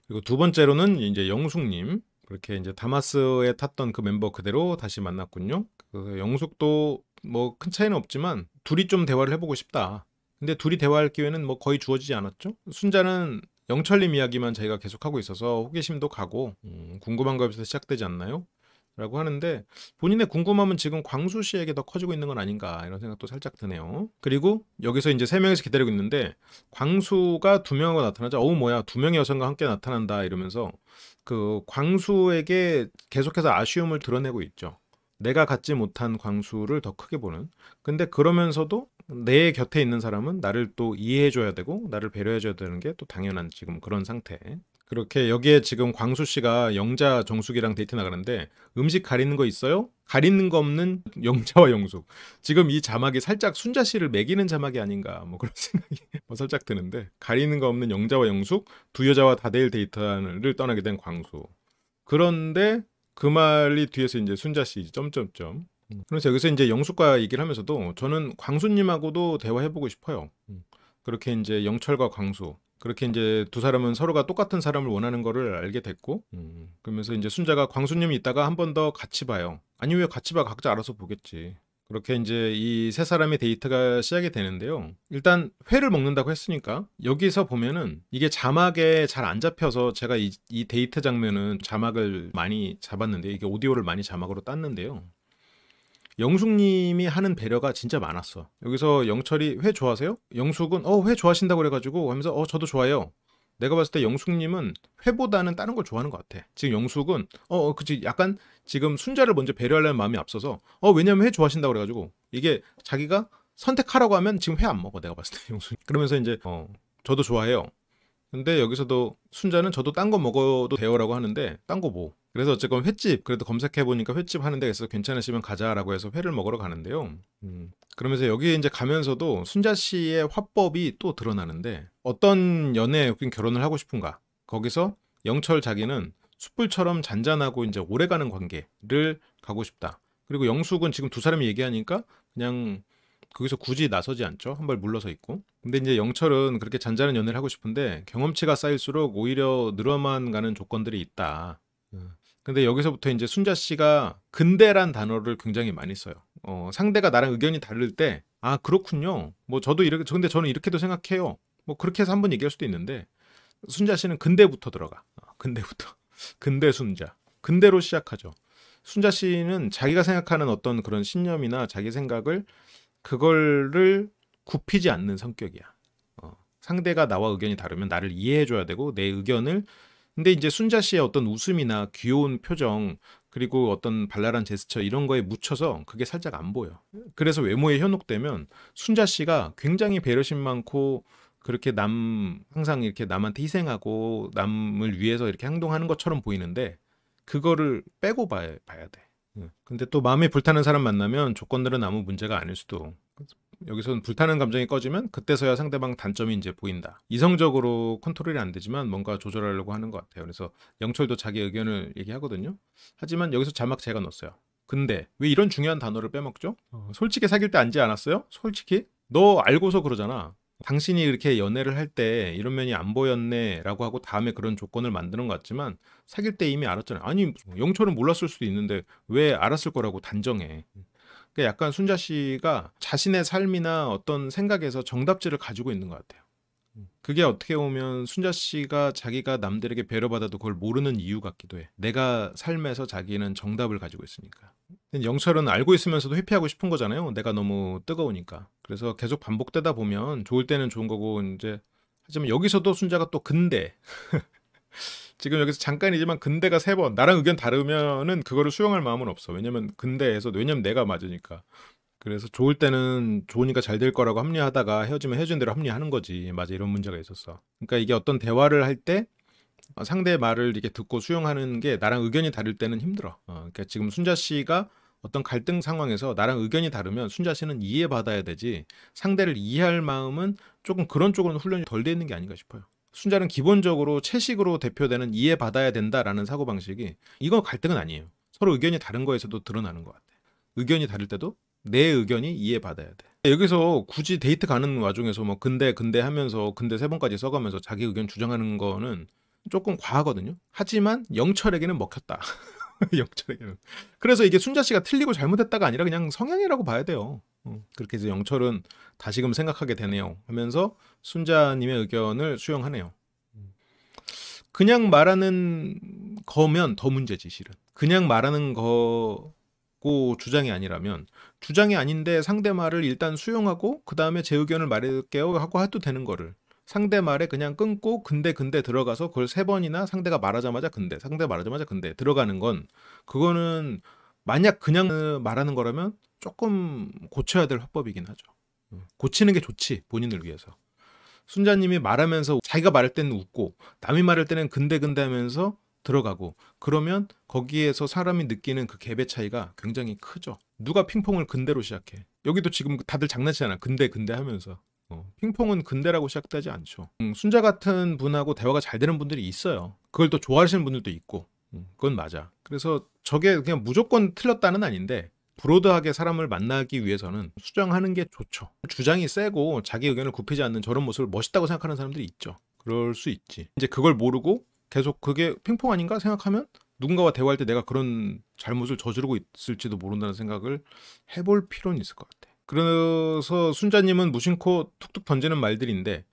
그리고 두 번째로는 이제 영숙님. 그렇게 이제 다마스에 탔던 그 멤버 그대로 다시 만났군요. 그래서 영숙도 뭐 큰 차이는 없지만 둘이 좀 대화를 해보고 싶다. 근데 둘이 대화할 기회는 뭐 거의 주어지지 않았죠. 순자는 영철님 이야기만 자기가 계속하고 있어서 호기심도 가고 궁금한 거에서 시작되지 않나요? 라고 하는데 본인의 궁금함은 지금 광수 씨에게 더 커지고 있는 건 아닌가 이런 생각도 살짝 드네요. 그리고 여기서 이제 세 명이서 기다리고 있는데 광수가 두 명하고 나타나자 어우 뭐야 두 명의 여성과 함께 나타난다 이러면서 그 광수에게 계속해서 아쉬움을 드러내고 있죠. 내가 갖지 못한 광수를 더 크게 보는. 근데 그러면서도 내 곁에 있는 사람은 나를 또 이해해줘야 되고 나를 배려해줘야 되는 게 또 당연한 지금 그런 상태. 그렇게 여기에 지금 광수 씨가 영자 정숙이랑 데이트 나가는데 음식 가리는 거 있어요? 가리는 거 없는 영자와 영숙. 지금 이 자막이 살짝 순자 씨를 매기는 자막이 아닌가 뭐 그런 생각이 뭐 살짝 드는데 가리는 거 없는 영자와 영숙 두 여자와 다대일 데이트를 떠나게 된 광수. 그런데 그 말이 뒤에서 이제 순자 씨 점점점. 그래서 여기서 이제 영숙과 얘기를 하면서도 저는 광수님하고도 대화해보고 싶어요. 그렇게 이제 영철과 광수 그렇게 이제 두 사람은 서로가 똑같은 사람을 원하는 거를 알게 됐고 그러면서 이제 순자가 광수님이 있다가 한 번 더 같이 봐요. 아니 왜 같이 봐 각자 알아서 보겠지. 그렇게 이제 이 세 사람의 데이트가 시작이 되는데요. 일단 회를 먹는다고 했으니까 여기서 보면은 이게 자막에 잘 안 잡혀서 제가 이 데이트 장면은 자막을 많이 잡았는데 이게 오디오를 많이 자막으로 땄는데요. 영숙님이 하는 배려가 진짜 많았어. 여기서 영철이 회 좋아하세요? 영숙은 회 좋아하신다고 그래가지고 하면서 저도 좋아해요. 내가 봤을 때 영숙님은 회보다는 다른 걸 좋아하는 것 같아. 지금 영숙은 그치 약간 지금 순자를 먼저 배려하려는 마음이 앞서서 왜냐면 회 좋아하신다고 그래가지고 이게 자기가 선택하라고 하면 지금 회 안 먹어 내가 봤을 때 영숙. 그러면서 이제 저도 좋아해요. 근데 여기서도 순자는 저도 딴 거 먹어도 돼요라고 하는데 딴 거 뭐? 그래서 어쨌건 횟집 그래도 검색해보니까 횟집 하는 데가 있어서 괜찮으시면 가자라고 해서 회를 먹으러 가는데요. 그러면서 여기 이제 가면서도 순자 씨의 화법이 또 드러나는데 어떤 연애 혹은 결혼을 하고 싶은가? 거기서 영철 자기는 숯불처럼 잔잔하고 이제 오래가는 관계를 가고 싶다. 그리고 영숙은 지금 두 사람이 얘기하니까 그냥 거기서 굳이 나서지 않죠. 한 발 물러서 있고. 근데 이제 영철은 그렇게 잔잔한 연애를 하고 싶은데 경험치가 쌓일수록 오히려 늘어만 가는 조건들이 있다. 근데 여기서부터 이제 순자 씨가 근데란 단어를 굉장히 많이 써요. 상대가 나랑 의견이 다를 때, 그렇군요. 뭐 저도 이렇게, 근데 저는 이렇게도 생각해요. 뭐 그렇게 해서 한번 얘기할 수도 있는데, 순자 씨는 근데부터 들어가. 근데부터. 근데 순자. 근데로 시작하죠. 순자 씨는 자기가 생각하는 어떤 그런 신념이나 자기 생각을 그거를 굽히지 않는 성격이야. 상대가 나와 의견이 다르면 나를 이해해줘야 되고 내 의견을 근데 이제 순자 씨의 어떤 웃음이나 귀여운 표정 그리고 어떤 발랄한 제스처 이런 거에 묻혀서 그게 살짝 안 보여. 그래서 외모에 현혹되면 순자 씨가 굉장히 배려심 많고 그렇게 항상 이렇게 남한테 희생하고 남을 위해서 이렇게 행동하는 것처럼 보이는데 그거를 빼고 봐야 돼. 근데 또 마음이 불타는 사람 만나면 조건들은 아무 문제가 아닐 수도. 여기서는 불타는 감정이 꺼지면 그때서야 상대방 단점이 이제 보인다. 이성적으로 컨트롤이 안 되지만 뭔가 조절하려고 하는 것 같아요. 그래서 영철도 자기 의견을 얘기하거든요. 하지만 여기서 자막 제가 넣었어요. 근데 왜 이런 중요한 단어를 빼먹죠? 솔직히 사귈 때 앉지 않았어요? 솔직히? 너 알고서 그러잖아. 당신이 이렇게 연애를 할 때 이런 면이 안 보였네라고 하고 다음에 그런 조건을 만드는 것 같지만 사귈 때 이미 알았잖아요. 아니 영철은 몰랐을 수도 있는데 왜 알았을 거라고 단정해. 그러니까 약간 순자 씨가 자신의 삶이나 어떤 생각에서 정답지를 가지고 있는 것 같아요. 그게 어떻게 보면 순자 씨가 자기가 남들에게 배려받아도 그걸 모르는 이유 같기도 해. 내가 삶에서 자기는 정답을 가지고 있으니까. 영철은 알고 있으면서도 회피하고 싶은 거잖아요. 내가 너무 뜨거우니까. 그래서 계속 반복되다 보면 좋을 때는 좋은 거고 이제 하지만 여기서도 순자가 또 근데 지금 여기서 잠깐이지만 근데가 3번 나랑 의견 다르면은 그거를 수용할 마음은 없어. 왜냐면 근데에서 왜냐면 내가 맞으니까. 그래서 좋을 때는 좋으니까 잘 될 거라고 합리화하다가 헤어지면 헤어진 대로 합리화하는 거지. 맞아, 이런 문제가 있었어. 그러니까 이게 어떤 대화를 할 때 상대의 말을 이렇게 듣고 수용하는 게 나랑 의견이 다를 때는 힘들어. 그러니까 지금 순자 씨가 어떤 갈등 상황에서 나랑 의견이 다르면 순자 씨는 이해받아야 되지 상대를 이해할 마음은 조금 그런 쪽으로는 훈련이 덜 돼 있는 게 아닌가 싶어요. 순자는 기본적으로 채식으로 대표되는 이해받아야 된다라는 사고방식이 이건 갈등은 아니에요. 서로 의견이 다른 거에서도 드러나는 것 같아. 의견이 다를 때도 내 의견이 이해받아야 돼. 여기서 굳이 데이트 가는 와중에서 뭐 근데 하면서 근데 3번까지 써가면서 자기 의견 주장하는 거는 조금 과하거든요. 하지만 영철에게는 먹혔다. 영철에게는. 그래서 이게 순자 씨가 틀리고 잘못했다가 아니라 그냥 성향이라고 봐야 돼요. 그렇게 해서 영철은 다시금 생각하게 되네요 하면서 순자님의 의견을 수용하네요. 그냥 말하는 거면 더 문제지 실은. 그냥 말하는 거고 주장이 아니라면 주장이 아닌데 상대 말을 일단 수용하고 그 다음에 제 의견을 말할게요 하고 해도 되는 거를 상대 말에 그냥 끊고 근데 들어가서 그걸 3번이나 상대가 말하자마자 상대가 말하자마자 근데 들어가는 건 그거는 만약 그냥 말하는 거라면 조금 고쳐야 될 화법이긴 하죠. 고치는 게 좋지 본인을 위해서. 순자님이 말하면서 자기가 말할 때는 웃고 남이 말할 때는 근데 하면서 들어가고 그러면 거기에서 사람이 느끼는 그 갭의 차이가 굉장히 크죠. 누가 핑퐁을 근대로 시작해. 여기도 지금 다들 장난치잖아. 근데 하면서. 핑퐁은 근대라고 시작되지 않죠. 순자 같은 분하고 대화가 잘 되는 분들이 있어요. 그걸 또 좋아하시는 분들도 있고. 그건 맞아. 그래서 저게 그냥 무조건 틀렸다는 아닌데 브로드하게 사람을 만나기 위해서는 수정하는 게 좋죠. 주장이 세고 자기 의견을 굽히지 않는 저런 모습을 멋있다고 생각하는 사람들이 있죠. 그럴 수 있지. 이제 그걸 모르고 계속 그게 핑퐁 아닌가 생각하면 누군가와 대화할 때 내가 그런 잘못을 저지르고 있을지도 모른다는 생각을 해볼 필요는 있을 것 같아. 그래서 순자님은 무심코 툭툭 던지는 말들인데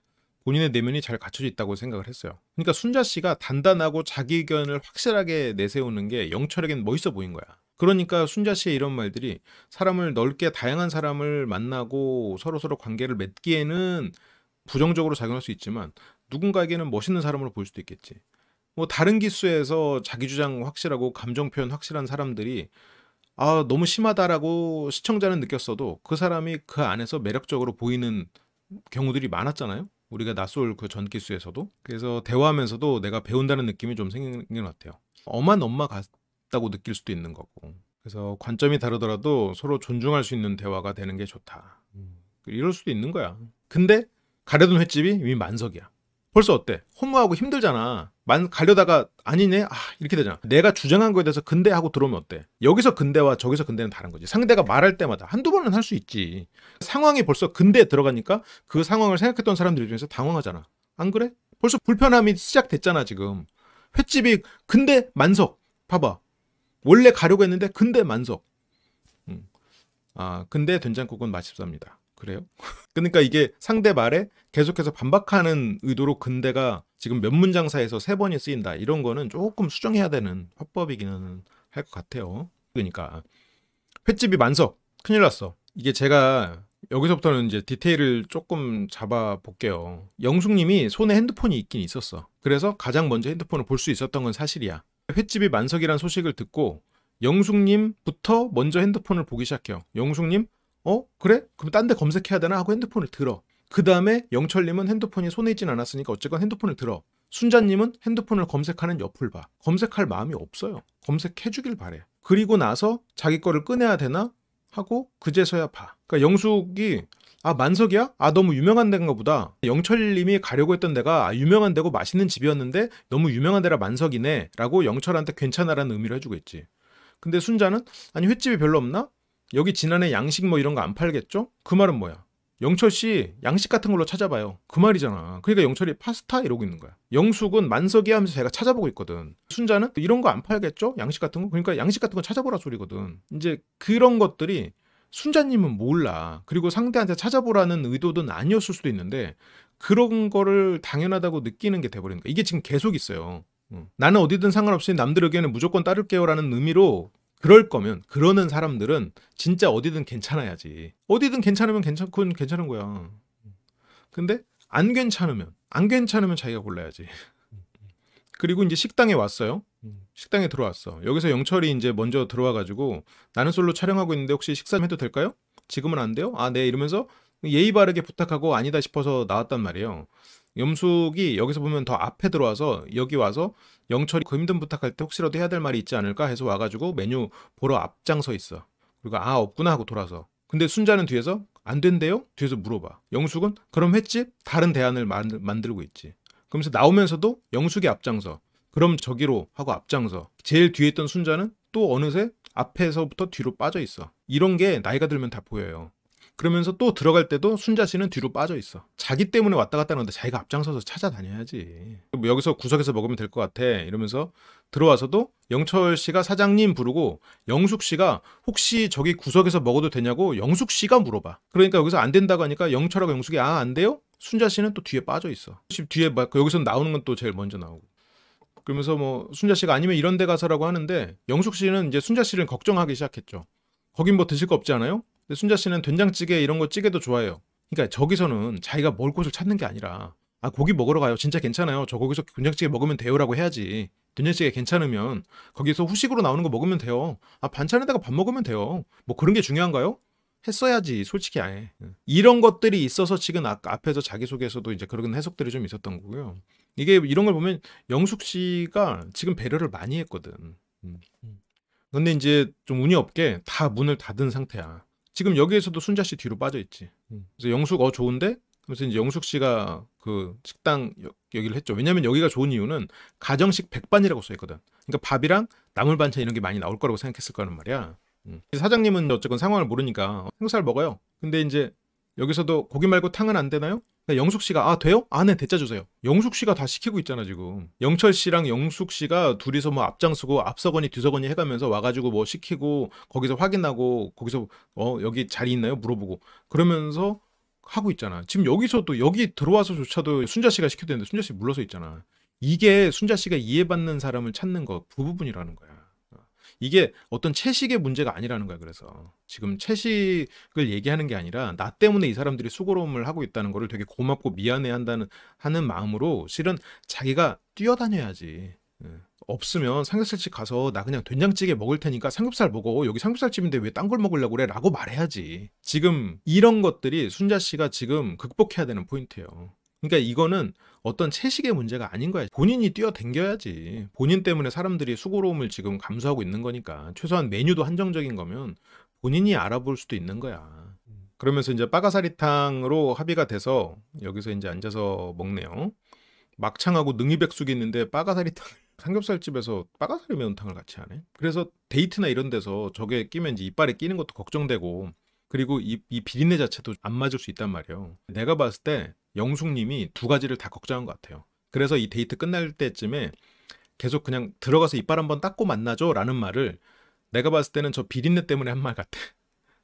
본인의 내면이 잘 갖춰져 있다고 생각을 했어요. 그러니까 순자 씨가 단단하고 자기 의견을 확실하게 내세우는 게 영철에겐 멋있어 보인 거야. 그러니까 순자 씨의 이런 말들이 사람을 넓게 다양한 사람을 만나고 서로 관계를 맺기에는 부정적으로 작용할 수 있지만 누군가에게는 멋있는 사람으로 보일 수도 있겠지. 뭐 다른 기수에서 자기 주장 확실하고 감정 표현 확실한 사람들이 너무 심하다라고 시청자는 느꼈어도 그 사람이 그 안에서 매력적으로 보이는 경우들이 많았잖아요. 우리가 낯설 그 전 기수에서도. 그래서 대화하면서도 내가 배운다는 느낌이 좀 생기는 것 같아요. 엄한 엄마 같다고 느낄 수도 있는 거고. 그래서 관점이 다르더라도 서로 존중할 수 있는 대화가 되는 게 좋다. 이럴 수도 있는 거야. 근데 가려둔 횟집이 이미 만석이야. 벌써 어때? 허무하고 힘들잖아. 가려다가 아니네? 이렇게 되잖아. 내가 주장한 거에 대해서 근데 하고 들어오면 어때? 여기서 근데와 저기서 근데는 다른 거지. 상대가 말할 때마다 한두 번은 할 수 있지. 상황이 벌써 근대에 들어가니까 그 상황을 생각했던 사람들 입장에서 당황하잖아. 안 그래? 벌써 불편함이 시작됐잖아 지금. 횟집이 근데 만석. 봐봐. 원래 가려고 했는데 근데 만석. 근데 된장국은 맛있습니다. 그래요? 그러니까 이게 상대 말에 계속해서 반박하는 의도로 근대가 지금 몇 문장 사이에서 3번이 쓰인다. 이런 거는 조금 수정해야 되는 화법이기는 할 것 같아요. 그러니까 횟집이 만석. 큰일 났어. 이게 제가 여기서부터는 이제 디테일을 조금 잡아 볼게요. 영숙님이 손에 핸드폰이 있긴 있었어. 그래서 가장 먼저 핸드폰을 볼 수 있었던 건 사실이야. 횟집이 만석이란 소식을 듣고 영숙님부터 먼저 핸드폰을 보기 시작해요. 영숙님 그래? 그럼 딴 데 검색해야 되나 하고 핸드폰을 들어. 그 다음에 영철님은 핸드폰이 손에 있진 않았으니까 어쨌건 핸드폰을 들어. 순자님은 핸드폰을 검색하는 옆을 봐. 검색할 마음이 없어요. 검색해주길 바래. 그리고 나서 자기 거를 꺼내야 되나 하고 그제서야 봐. 그러니까 영숙이 만석이야? 너무 유명한 데인가 보다. 영철님이 가려고 했던 데가 유명한 데고 맛있는 집이었는데 너무 유명한 데라 만석이네 라고 영철한테 괜찮아라는 의미로 해주고 있지. 근데 순자는 아니 횟집이 별로 없나? 여기 지난해 양식 뭐 이런 거 안 팔겠죠? 그 말은 뭐야? 영철 씨 양식 같은 걸로 찾아봐요. 그 말이잖아. 그러니까 영철이 파스타 이러고 있는 거야. 영숙은 만석이 하면서 제가 찾아보고 있거든. 순자는 이런 거 안 팔겠죠? 양식 같은 거? 그러니까 양식 같은 거 찾아보라 소리거든. 이제 그런 것들이 순자님은 몰라. 그리고 상대한테 찾아보라는 의도는 아니었을 수도 있는데 그런 거를 당연하다고 느끼는 게 돼버리는 거야. 이게 지금 계속 있어요. 나는 어디든 상관없이 남들 의견에 무조건 따를게요라는 의미로 그럴 거면 그러는 사람들은 진짜 어디든 괜찮아야지. 어디든 괜찮으면 그건 괜찮은 거야. 근데 안 괜찮으면 자기가 골라야지. 그리고 이제 식당에 왔어요. 식당에 들어왔어. 여기서 영철이 이제 먼저 들어와가지고 나는 솔로 촬영하고 있는데 혹시 식사 좀 해도 될까요? 지금은 안 돼요? 아, 네. 이러면서 예의 바르게 부탁하고 아니다 싶어서 나왔단 말이에요. 염숙이 여기서 보면 더 앞에 들어와서 여기 와서 영철이 그 힘든 부탁할 때 혹시라도 해야 될 말이 있지 않을까 해서 와가지고 메뉴 보러 앞장서 있어. 그리고 아 없구나 하고 돌아서. 근데 순자는 뒤에서 안 된대요? 뒤에서 물어봐. 영숙은 그럼 횟집 다른 대안을 만들고 있지. 그러면서 나오면서도 영숙이 앞장서. 그럼 저기로 하고 앞장서. 제일 뒤에 있던 순자는 또 어느새 앞에서부터 뒤로 빠져 있어. 이런 게 나이가 들면 다 보여요. 그러면서 또 들어갈 때도 순자 씨는 뒤로 빠져 있어. 자기 때문에 왔다 갔다 하는데 자기가 앞장서서 찾아다녀야지. 뭐 여기서 구석에서 먹으면 될 것 같아. 이러면서 들어와서도 영철 씨가 사장님 부르고 영숙 씨가 혹시 저기 구석에서 먹어도 되냐고 영숙 씨가 물어봐. 그러니까 여기서 안 된다고 하니까 영철하고 영숙이 아, 안 돼요? 순자 씨는 또 뒤에 빠져 있어. 뒤에 막 여기서 나오는 건 또 제일 먼저 나오고. 그러면서 뭐 순자 씨가 아니면 이런 데 가서라고 하는데 영숙 씨는 이제 순자 씨를 걱정하기 시작했죠. 거긴 뭐 드실 거 없지 않아요? 근데 순자 씨는 된장찌개 이런 거 찌개도 좋아해요. 그러니까 저기서는 자기가 먹을 곳을 찾는 게 아니라 아 고기 먹으러 가요. 진짜 괜찮아요. 저 거기서 된장찌개 먹으면 돼요라고 해야지. 된장찌개 괜찮으면 거기서 후식으로 나오는 거 먹으면 돼요. 아 반찬에다가 밥 먹으면 돼요. 뭐 그런 게 중요한가요? 했어야지 솔직히 아예. 이런 것들이 있어서 지금 아까 앞에서 자기소개에서도 이제 그런 해석들이 좀 있었던 거고요. 이게 이런 걸 보면 영숙 씨가 지금 배려를 많이 했거든. 음. 근데 이제 좀 운이 없게 다 문을 닫은 상태야. 지금 여기에서도 순자 씨 뒤로 빠져 있지. 그래서 영숙 좋은데? 그래서 이제 영숙 씨가 그 식당 여기를 했죠. 왜냐면 여기가 좋은 이유는 가정식 백반이라고 써 있거든. 그러니까 밥이랑 나물 반찬 이런 게 많이 나올 거라고 생각했을 거란 말이야. 사장님은 어쨌건 상황을 모르니까 생살 먹어요. 근데 이제 여기서도 고기 말고 탕은 안 되나요? 그러니까 영숙 씨가 아 돼요? 아 네 대짜 주세요. 영숙 씨가 다 시키고 있잖아 지금. 영철 씨랑 영숙 씨가 둘이서 뭐 앞장서고 앞서거니 뒤서거니 해가면서 와가지고 뭐 시키고 거기서 확인하고 거기서 여기 자리 있나요? 물어보고 그러면서 하고 있잖아. 지금 여기서도 여기 들어와서조차도 순자 씨가 시켜야 되는데 순자 씨 물러서 있잖아. 이게 순자 씨가 이해받는 사람을 찾는 거 그 부분이라는 거야. 이게 어떤 채식의 문제가 아니라는 거야. 그래서 지금 채식을 얘기하는 게 아니라 나 때문에 이 사람들이 수고로움을 하고 있다는 거를 되게 고맙고 미안해 하는 마음으로 실은 자기가 뛰어다녀야지. 없으면 삼겹살집 가서 나 그냥 된장찌개 먹을 테니까 삼겹살 먹어. 여기 삼겹살집인데 왜 딴 걸 먹으려고 그래? 라고 말해야지. 지금 이런 것들이 순자 씨가 지금 극복해야 되는 포인트예요. 그러니까 이거는 어떤 채식의 문제가 아닌 거야. 본인이 뛰어댕겨야지. 본인 때문에 사람들이 수고로움을 지금 감수하고 있는 거니까. 최소한 메뉴도 한정적인 거면 본인이 알아볼 수도 있는 거야. 그러면서 이제 빠가사리탕으로 합의가 돼서 여기서 이제 앉아서 먹네요. 막창하고 능이백숙이 있는데 빠가사리탕 삼겹살집에서 빠가사리 매운탕을 같이 하네. 그래서 데이트나 이런 데서 저게 끼면 이제 이빨에 끼는 것도 걱정되고 그리고 이 비린내 자체도 안 맞을 수 있단 말이에요. 내가 봤을 때 영숙님이 두 가지를 다 걱정한 것 같아요. 그래서 이 데이트 끝날 때쯤에 계속 그냥 들어가서 이빨 한번 닦고 만나죠 라는 말을 내가 봤을 때는 저 비린내 때문에 한 말 같아.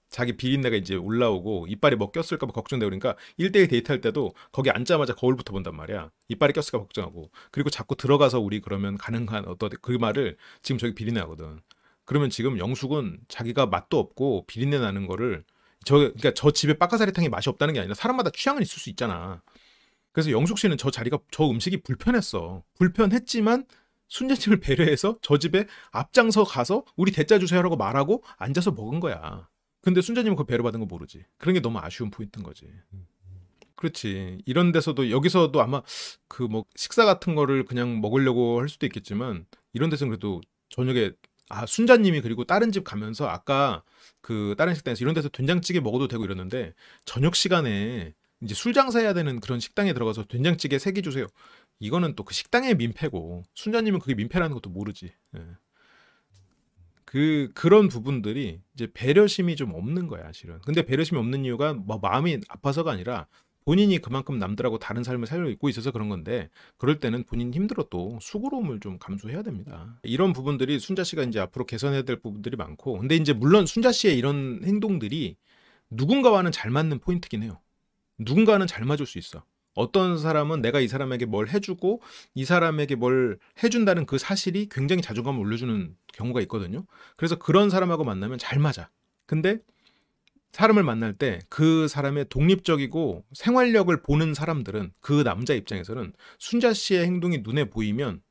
자기 비린내가 이제 올라오고 이빨이 뭐 꼈을까 봐 걱정되고 그러니까 1대1 데이트할 때도 거기 앉자마자 거울부터 본단 말이야. 이빨이 꼈을까 봐 걱정하고 그리고 자꾸 들어가서 우리 그러면 가능한 어떤 그 말을 지금 저기 비린내 하거든. 그러면 지금 영숙은 자기가 맛도 없고 비린내 나는 거를 그러니까 저 집에 빠까사리탕이 맛이 없다는 게 아니라 사람마다 취향은 있을 수 있잖아. 그래서 영숙 씨는 저 음식이 불편했어. 불편했지만 순자님을 배려해서 저 집에 앞장서 가서 우리 대짜 주세요라고 말하고 앉아서 먹은 거야. 근데 순자님은 그 배려받은 거 모르지. 그런 게 너무 아쉬운 포인트인 거지. 그렇지. 이런 데서도 여기서도 아마 그 뭐 식사 같은 거를 그냥 먹으려고 할 수도 있겠지만 이런 데서는 그래도 저녁에 순자님이 그리고 다른 집 가면서 아까 그 다른 식당에서 이런 데서 된장찌개 먹어도 되고 이러는데 저녁 시간에 이제 술 장사해야 되는 그런 식당에 들어가서 된장찌개 3개 주세요. 이거는 또 그 식당의 민폐고 순자님은 그게 민폐라는 것도 모르지. 예. 그런 부분들이 이제 배려심이 좀 없는 거야, 실은. 근데 배려심이 없는 이유가 뭐 마음이 아파서가 아니라 본인이 그만큼 남들하고 다른 삶을 살고 있어서 그런 건데, 그럴 때는 본인 힘들어도 수고로움을 좀 감수해야 됩니다. 이런 부분들이 순자 씨가 이제 앞으로 개선해야 될 부분들이 많고, 근데 이제 물론 순자 씨의 이런 행동들이 누군가와는 잘 맞는 포인트긴 해요. 누군가는 잘 맞을 수 있어. 어떤 사람은 내가 이 사람에게 뭘 해주고 이 사람에게 뭘 해준다는 그 사실이 굉장히 자존감을 올려주는 경우가 있거든요. 그래서 그런 사람하고 만나면 잘 맞아. 근데 사람을 만날 때 그 사람의 독립적이고 생활력을 보는 사람들은, 그 남자 입장에서는 순자 씨의 행동이 눈에 보이면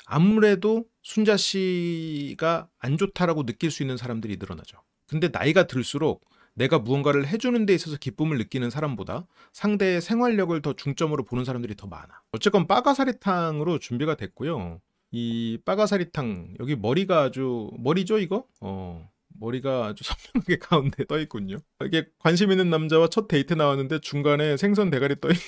아무래도 순자 씨가 안 좋다라고 느낄 수 있는 사람들이 늘어나죠. 근데 나이가 들수록 내가 무언가를 해주는 데 있어서 기쁨을 느끼는 사람보다 상대의 생활력을 더 중점으로 보는 사람들이 더 많아. 어쨌건 빠가사리탕으로 준비가 됐고요. 이 빠가사리탕, 여기 머리가 아주, 머리죠 이거? 머리가 아주 선명하게 가운데 떠 있군요. 이게 관심 있는 남자와 첫 데이트 나왔는데 중간에 생선 대가리 떠 있는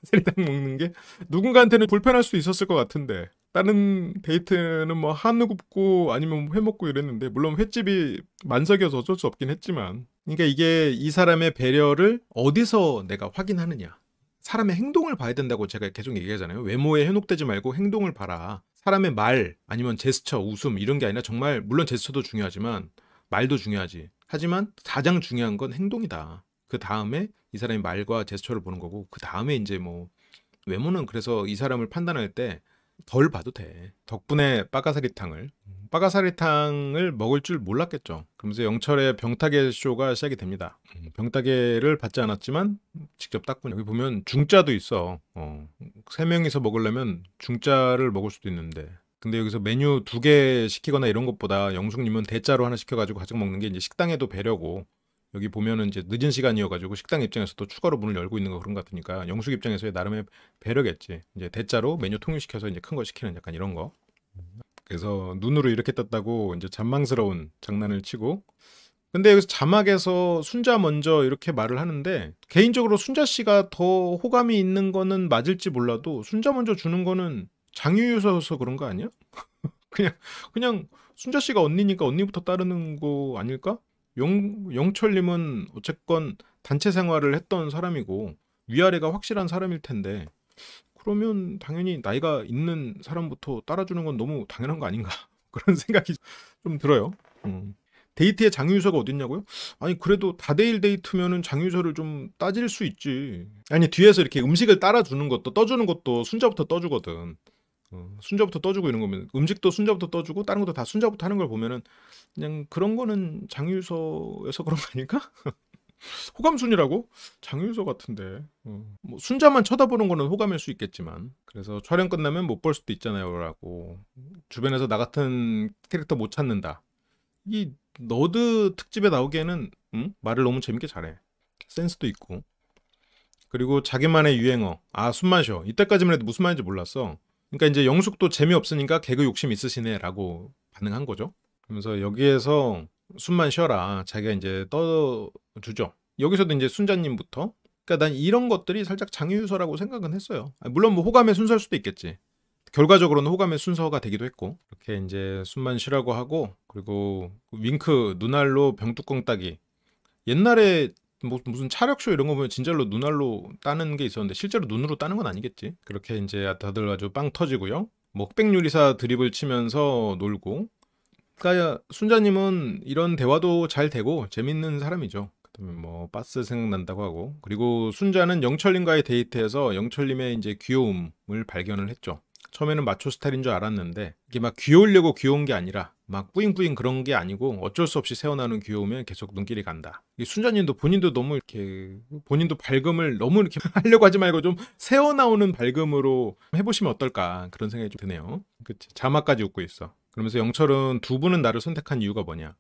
사리탕 먹는 게 누군가한테는 불편할 수 있었을 것 같은데, 다른 데이트는 뭐 한우 굽고 아니면 회 먹고 이랬는데, 물론 횟집이 만석이어서 어쩔 수 없긴 했지만, 그러니까 이게 이 사람의 배려를 어디서 내가 확인하느냐, 사람의 행동을 봐야 된다고 제가 계속 얘기하잖아요. 외모에 현혹되지 말고 행동을 봐라. 사람의 말 아니면 제스처, 웃음 이런 게 아니라, 정말 물론 제스처도 중요하지만 말도 중요하지. 하지만 가장 중요한 건 행동이다. 그 다음에 이 사람의 말과 제스처를 보는 거고, 그 다음에 이제 뭐 외모는, 그래서 이 사람을 판단할 때 덜 봐도 돼. 덕분에 빠가사리탕을 먹을 줄 몰랐겠죠. 그러면서 영철의 병따개 쇼가 시작이 됩니다. 병따개를 받지 않았지만 직접 닦고, 여기 보면 중짜도 있어. 세 명이서 먹으려면 중짜를 먹을 수도 있는데, 근데 여기서 메뉴 2개 시키거나 이런 것보다 영숙님은 대짜로 하나 시켜가지고 가지고 먹는 게 이제 식당에도 배려고, 여기 보면은 이제 늦은 시간이어가지고 식당 입장에서도 추가로 문을 열고 있는 거 그런 것 같으니까 영숙 입장에서의 나름의 배려겠지. 이제 대짜로 메뉴 통일시켜서 이제 큰 거 시키는 약간 이런 거. 그래서 눈으로 이렇게 떴다고 이제 잔망스러운 장난을 치고, 근데 여기서 자막에서 순자 먼저 이렇게 말을 하는데, 개인적으로 순자 씨가 더 호감이 있는 거는 맞을지 몰라도 순자 먼저 주는 거는 장유유서여서 그런 거 아니야? 그냥 순자 씨가 언니니까 언니부터 따르는 거 아닐까? 영철님은 어쨌건 단체 생활을 했던 사람이고 위아래가 확실한 사람일 텐데, 그러면 당연히 나이가 있는 사람부터 따라주는 건 너무 당연한 거 아닌가? 그런 생각이 좀 들어요. 데이트에 장유서가 어딨냐고요? 아니 그래도 다대일 데이트면은 장유서를 좀 따질 수 있지. 아니 뒤에서 이렇게 음식을 따라주는 것도, 떠주는 것도 순자부터 떠주거든. 순자부터 떠주고 이런 거면, 음식도 순자부터 떠주고 다른 것도 다 순자부터 하는 걸 보면은 그냥 그런 거는 장유서에서 그런 거 아닐까? 호감순이라고? 장유서 같은데. 뭐 순자만 쳐다보는 거는 호감일 수 있겠지만, 그래서 촬영 끝나면 못 볼 수도 있잖아요 라고, 주변에서 나 같은 캐릭터 못 찾는다. 이 너드 특집에 나오기에는 말을 너무 재밌게 잘해. 센스도 있고. 그리고 자기만의 유행어, 숨 마셔. 이때까지만 해도 무슨 말인지 몰랐어. 그러니까 이제 영숙도 재미없으니까 개그 욕심 있으시네 라고 반응한 거죠. 그러면서 여기에서 숨만 쉬어라, 자기가 이제 떠주죠. 여기서도 이제 순자님부터, 그러니까 난 이런 것들이 살짝 장유유서라고 생각은 했어요. 물론 뭐 호감의 순서일 수도 있겠지. 결과적으로는 호감의 순서가 되기도 했고. 이렇게 이제 숨만 쉬라고 하고, 그리고 윙크, 눈알로 병뚜껑 따기. 옛날에 뭐 무슨 차력쇼 이런 거 보면 진짜로 눈알로 따는 게 있었는데, 실제로 눈으로 따는 건 아니겠지. 그렇게 이제 다들 아주 빵 터지고요. 뭐 흑백요리사 드립을 치면서 놀고. 그러니까 순자님은 이런 대화도 잘 되고 재밌는 사람이죠. 그다음에 뭐 바스 생각난다고 하고, 그리고 순자는 영철님과의 데이트에서 영철님의 이제 귀여움을 발견을 했죠. 처음에는 마초 스타일인 줄 알았는데, 이게 막 귀여우려고 귀여운 게 아니라 막 뿌잉뿌잉 그런 게 아니고 어쩔 수 없이 새어나오는 귀여움에 계속 눈길이 간다. 이 순자님도 본인도 너무 이렇게, 본인도 발금을 너무 이렇게 하려고 하지 말고 좀 새어나오는 발금으로 해보시면 어떨까, 그런 생각이 좀 드네요. 그치? 자막까지 웃고 있어. 그러면서 영철은 두 분은 나를 선택한 이유가 뭐냐.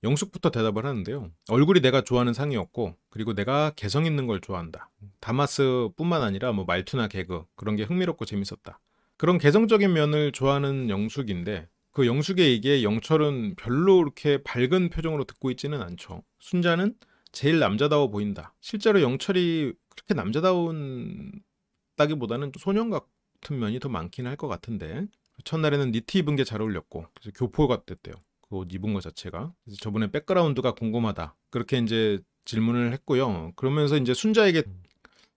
영숙부터 대답을 하는데요. 얼굴이 내가 좋아하는 상이었고, 그리고 내가 개성 있는 걸 좋아한다. 다마스뿐만 아니라 뭐 말투나 개그 그런 게 흥미롭고 재밌었다. 그런 개성적인 면을 좋아하는 영숙인데, 그 영숙의 얘기에 영철은 별로 이렇게 밝은 표정으로 듣고 있지는 않죠. 순자는 제일 남자다워 보인다. 실제로 영철이 그렇게 남자다운 다기보다는 소년 같은 면이 더 많긴 할 것 같은데, 첫날에는 니트 입은 게 잘 어울렸고, 그래서 교포 같았대요. 그 옷 입은 것 자체가. 그래서 저번에 백그라운드가 궁금하다. 그렇게 이제 질문을 했고요. 그러면서 이제 순자에게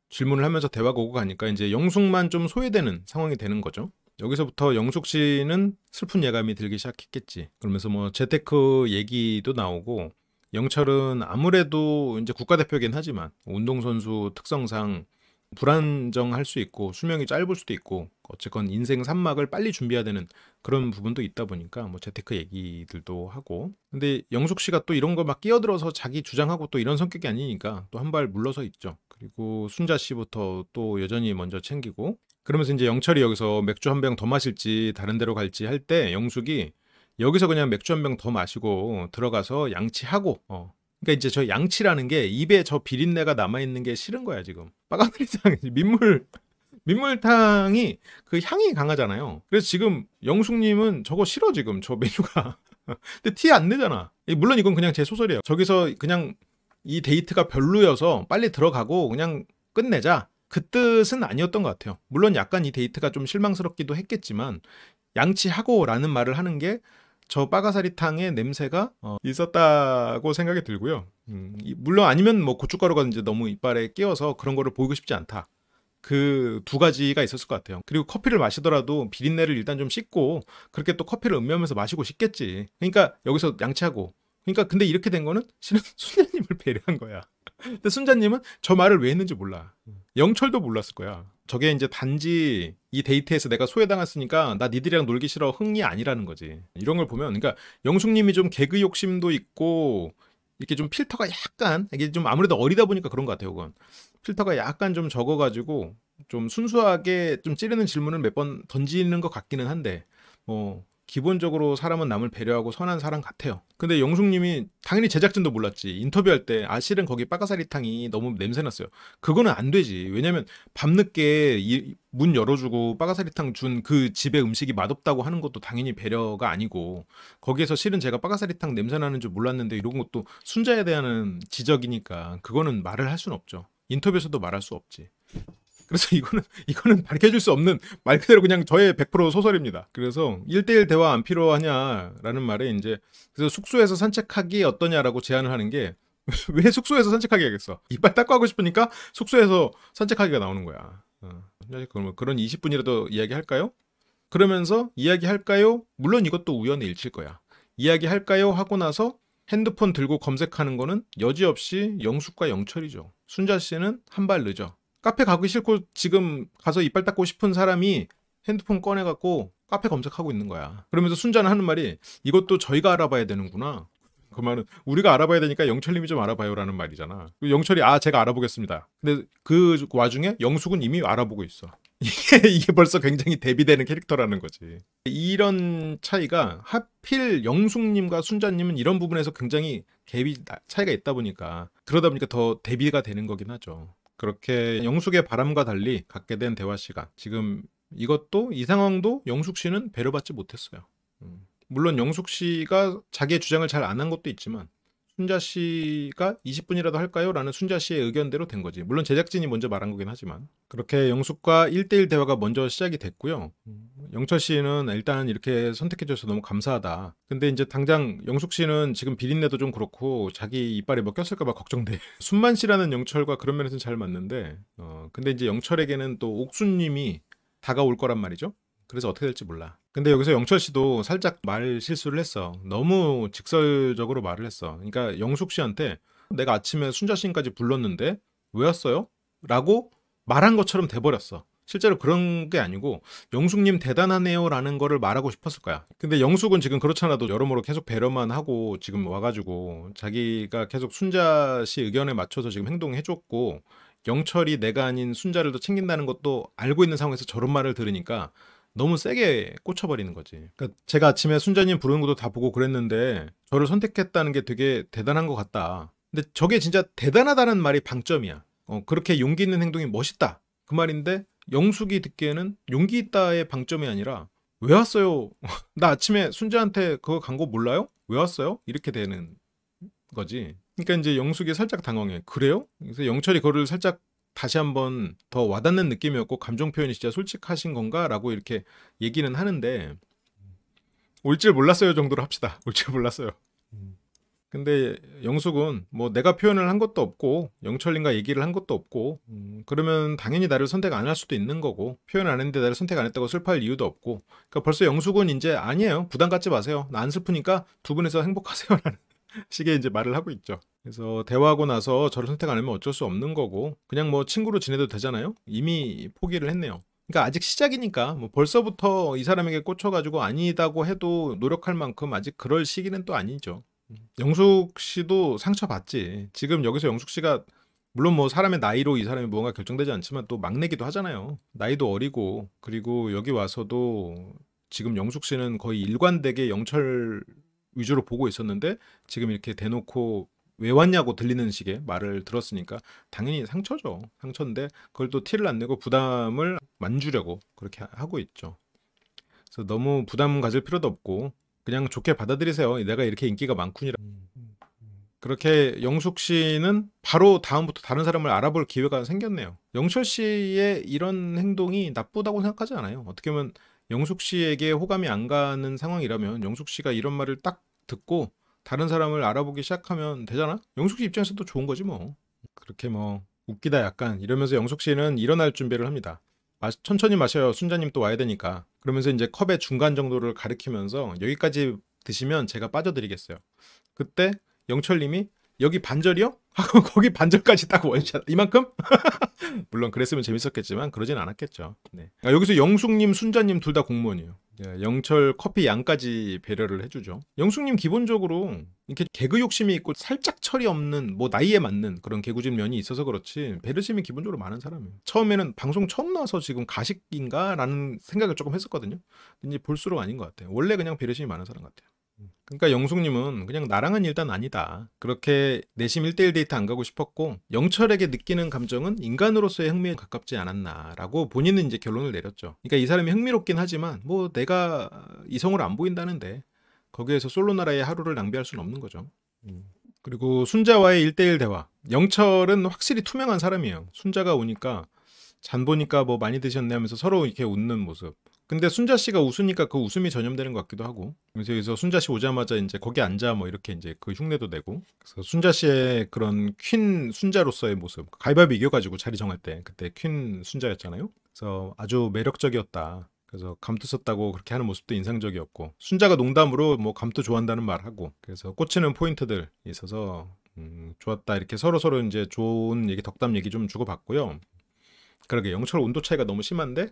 질문을 하면서 대화가 오고 가니까 이제 영숙만 좀 소외되는 상황이 되는 거죠. 여기서부터 영숙 씨는 슬픈 예감이 들기 시작했겠지. 그러면서 뭐 재테크 얘기도 나오고 영철은 아무래도 이제 국가대표긴 하지만 운동선수 특성상 불안정할 수 있고 수명이 짧을 수도 있고 어쨌건 인생 3막을 빨리 준비해야 되는 그런 부분도 있다 보니까 뭐 재테크 얘기들도 하고 근데 영숙 씨가 또 이런 거 막 끼어들어서 자기 주장하고 또 이런 성격이 아니니까 또 한 발 물러서 있죠. 그리고 순자 씨부터 또 여전히 먼저 챙기고 그러면서 이제 영철이 여기서 맥주 한 병 더 마실지 다른 데로 갈지 할 때 영숙이 여기서 그냥 맥주 한 병 더 마시고 들어가서 양치하고 그러니까 이제 저 양치라는 게 입에 저 비린내가 남아있는 게 싫은 거야 지금. 빠가리탕 민물탕이 그 향이 강하잖아요. 그래서 지금 영숙님은 저거 싫어 지금 저 메뉴가. 근데 티 안 내잖아. 물론 이건 그냥 제 소설이에요. 저기서 그냥 이 데이트가 별로여서 빨리 들어가고 그냥 끝내자. 그 뜻은 아니었던 것 같아요. 물론 약간 이 데이트가 좀 실망스럽기도 했겠지만 양치하고라는 말을 하는 게 저 빠가사리탕의 냄새가 있었다고 생각이 들고요. 물론 아니면 뭐 고춧가루가 이제 너무 이빨에 끼어서 그런 거를 보이고 싶지 않다. 그 두 가지가 있었을 것 같아요. 그리고 커피를 마시더라도 비린내를 일단 좀 씻고 그렇게 또 커피를 음미하면서 마시고 싶겠지. 그러니까 여기서 양치하고. 그러니까 근데 이렇게 된 거는 실은 순자님을 배려한 거야. 근데 순자님은 저 말을 왜 했는지 몰라. 영철도 몰랐을 거야. 저게 이제 단지 이 데이트에서 내가 소외당했으니까 나 니들이랑 놀기 싫어 흥이 아니라는 거지. 이런 걸 보면 그러니까 영숙님이 좀 개그 욕심도 있고 이렇게 좀 필터가 약간 이게 좀 아무래도 어리다 보니까 그런 것 같아요. 그건 필터가 약간 좀 적어가지고 좀 순수하게 좀 찌르는 질문을 몇 번 던지는 것 같기는 한데 뭐 기본적으로 사람은 남을 배려하고 선한 사람 같아요. 근데 영숙님이 당연히 제작진도 몰랐지. 인터뷰할 때 실은 거기 빠가사리탕이 너무 냄새났어요. 그거는 안 되지. 왜냐면 밤늦게 문 열어주고 빠가사리탕 준 그 집의 음식이 맛없다고 하는 것도 당연히 배려가 아니고 거기에서 실은 제가 빠가사리탕 냄새나는 줄 몰랐는데 이런 것도 순자에 대한 지적이니까 그거는 말을 할 수는 없죠. 인터뷰에서도 말할 수 없지. 그래서 이거는 밝혀질 수 없는 말 그대로 그냥 저의 100% 소설입니다. 그래서 1대1 대화 안 필요하냐라는 말에 이제 그래서 숙소에서 산책하기 어떠냐라고 제안을 하는 게 왜 숙소에서 산책하기 하겠어? 이빨 닦고 하고 싶으니까 숙소에서 산책하기가 나오는 거야. 그러면 그런 20분이라도 이야기할까요? 그러면서 이야기할까요? 물론 이것도 우연의 일치일 거야. 이야기할까요? 하고 나서 핸드폰 들고 검색하는 거는 여지없이 영숙과 영철이죠. 순자 씨는 한 발 늦어. 카페 가기 싫고 지금 가서 이빨 닦고 싶은 사람이 핸드폰 꺼내갖고 카페 검색하고 있는 거야. 그러면서 순자는 하는 말이 이것도 저희가 알아봐야 되는구나. 그 말은 우리가 알아봐야 되니까 영철님이 좀 알아봐요라는 말이잖아. 영철이 제가 알아보겠습니다. 근데 그 와중에 영숙은 이미 알아보고 있어. 이게 벌써 굉장히 대비되는 캐릭터라는 거지. 이런 차이가 하필 영숙님과 순자님은 이런 부분에서 굉장히 차이가 있다 보니까 그러다 보니까 더 대비가 되는 거긴 하죠. 그렇게 영숙의 바람과 달리 갖게 된 대화 시간. 지금 이것도 이 상황도 영숙 씨는 배려받지 못했어요. 물론 영숙 씨가 자기의 주장을 잘 안 한 것도 있지만 순자 씨가 20분이라도 할까요? 라는 순자 씨의 의견대로 된 거지. 물론 제작진이 먼저 말한 거긴 하지만 그렇게 영숙과 1대1 대화가 먼저 시작이 됐고요. 영철 씨는 일단 이렇게 선택해줘서 너무 감사하다. 근데 이제 당장 영숙 씨는 지금 비린내도 좀 그렇고 자기 이빨에 뭐 꼈을까봐 걱정돼. 순만 씨라는 영철과 그런 면에서는 잘 맞는데 근데 이제 영철에게는 또 옥수님이 다가올 거란 말이죠. 그래서 어떻게 될지 몰라. 근데 여기서 영철 씨도 살짝 말 실수를 했어. 너무 직설적으로 말을 했어. 그러니까 영숙 씨한테 내가 아침에 순자 씨까지 불렀는데 왜 왔어요? 라고 말한 것처럼 돼버렸어. 실제로 그런 게 아니고 영숙님 대단하네요 라는 거를 말하고 싶었을 거야. 근데 영숙은 지금 그렇잖아도 여러모로 계속 배려만 하고 지금 와가지고 자기가 계속 순자 씨 의견에 맞춰서 지금 행동해줬고 영철이 내가 아닌 순자를 더 챙긴다는 것도 알고 있는 상황에서 저런 말을 들으니까 너무 세게 꽂혀버리는 거지. 그러니까 제가 아침에 순자님 부르는 것도 다 보고 그랬는데 저를 선택했다는 게 되게 대단한 것 같다. 근데 저게 진짜 대단하다는 말이 방점이야. 그렇게 용기 있는 행동이 멋있다. 그 말인데 영숙이 듣기에는 용기 있다의 방점이 아니라 왜 왔어요? 나 아침에 순자한테 그거 간 거 몰라요? 왜 왔어요? 이렇게 되는 거지. 그러니까 이제 영숙이 살짝 당황해. 그래요? 그래서 영철이 그거를 살짝 다시 한번 더 와닿는 느낌이었고 감정 표현이 진짜 솔직하신 건가? 라고 이렇게 얘기는 하는데 올 줄 몰랐어요 정도로 합시다. 올 줄 몰랐어요. 근데 영숙은 뭐 내가 표현을 한 것도 없고 영철님과 얘기를 한 것도 없고 그러면 당연히 나를 선택 안 할 수도 있는 거고 표현 안 했는데 나를 선택 안 했다고 슬퍼할 이유도 없고 그러니까 벌써 영숙은 이제 아니에요. 부담 갖지 마세요. 나 안 슬프니까 두 분이서 행복하세요 라는 식의 이제 말을 하고 있죠. 그래서 대화하고 나서 저를 선택 안 하면 어쩔 수 없는 거고 그냥 뭐 친구로 지내도 되잖아요. 이미 포기를 했네요. 그러니까 아직 시작이니까 뭐 벌써부터 이 사람에게 꽂혀가지고 아니다고 해도 노력할 만큼 아직 그럴 시기는 또 아니죠. 영숙 씨도 상처받지. 지금 여기서 영숙 씨가 물론 뭐 사람의 나이로 이 사람이 무언가 결정되지 않지만 또 막내기도 하잖아요. 나이도 어리고 그리고 여기 와서도 지금 영숙 씨는 거의 일관되게 영철 위주로 보고 있었는데 지금 이렇게 대놓고 왜 왔냐고 들리는 식의 말을 들었으니까 당연히 상처죠. 상처인데 그걸 또 티를 안 내고 부담을 만주려고 그렇게 하고 있죠. 그래서 너무 부담 가질 필요도 없고 그냥 좋게 받아들이세요. 내가 이렇게 인기가 많군이라. 그렇게 영숙 씨는 바로 다음부터 다른 사람을 알아볼 기회가 생겼네요. 영철 씨의 이런 행동이 나쁘다고 생각하지 않아요. 어떻게 보면 영숙 씨에게 호감이 안 가는 상황이라면 영숙 씨가 이런 말을 딱 듣고 다른 사람을 알아보기 시작하면 되잖아? 영숙 씨 입장에서도 좋은 거지 뭐. 그렇게 뭐 웃기다 약간 이러면서 영숙 씨는 일어날 준비를 합니다. 천천히 마셔요. 순자님 또 와야 되니까. 그러면서 이제 컵의 중간 정도를 가리키면서 여기까지 드시면 제가 빠져드리겠어요. 그때 영철님이 여기 반절이요? 하고 거기 반절까지 딱 원샷. 이만큼? 물론 그랬으면 재밌었겠지만 그러진 않았겠죠. 네. 여기서 영숙님, 순자님 둘 다 공무원이에요. 영철 커피 양까지 배려를 해주죠. 영숙님 기본적으로 이렇게 개그 욕심이 있고 살짝 철이 없는 뭐 나이에 맞는 그런 개구진 면이 있어서 그렇지 배려심이 기본적으로 많은 사람이에요. 처음에는 방송 처음 나와서 지금 가식인가? 라는 생각을 조금 했었거든요. 이제 볼수록 아닌 것 같아요. 원래 그냥 배려심이 많은 사람 같아요. 그러니까 영숙님은 그냥 나랑은 일단 아니다. 그렇게 내심 1대1 데이트 안 가고 싶었고 영철에게 느끼는 감정은 인간으로서의 흥미에 가깝지 않았나라고 본인은 이제 결론을 내렸죠. 그러니까 이 사람이 흥미롭긴 하지만 뭐 내가 이성으로 안 보인다는데 거기에서 솔로 나라의 하루를 낭비할 수는 없는 거죠. 그리고 순자와의 1대1 대화. 영철은 확실히 투명한 사람이에요. 순자가 오니까 잔 보니까 뭐 많이 드셨네 하면서 서로 이렇게 웃는 모습. 근데 순자 씨가 웃으니까 그 웃음이 전염되는 것 같기도 하고. 그래서 여기서 순자 씨 오자마자 이제 거기 앉아 뭐 이렇게 이제 그 흉내도 내고. 그래서 순자 씨의 그런 퀸 순자로서의 모습. 가위바위보 이겨가지고 자리 정할 때 그때 퀸 순자였잖아요. 그래서 아주 매력적이었다. 그래서 감투 썼다고 그렇게 하는 모습도 인상적이었고 순자가 농담으로 뭐 감투 좋아한다는 말하고 그래서 꽂히는 포인트들 있어서 좋았다 이렇게 서로 이제 좋은 얘기 덕담 얘기 좀 주고받고요. 그러게 영철 온도 차이가 너무 심한데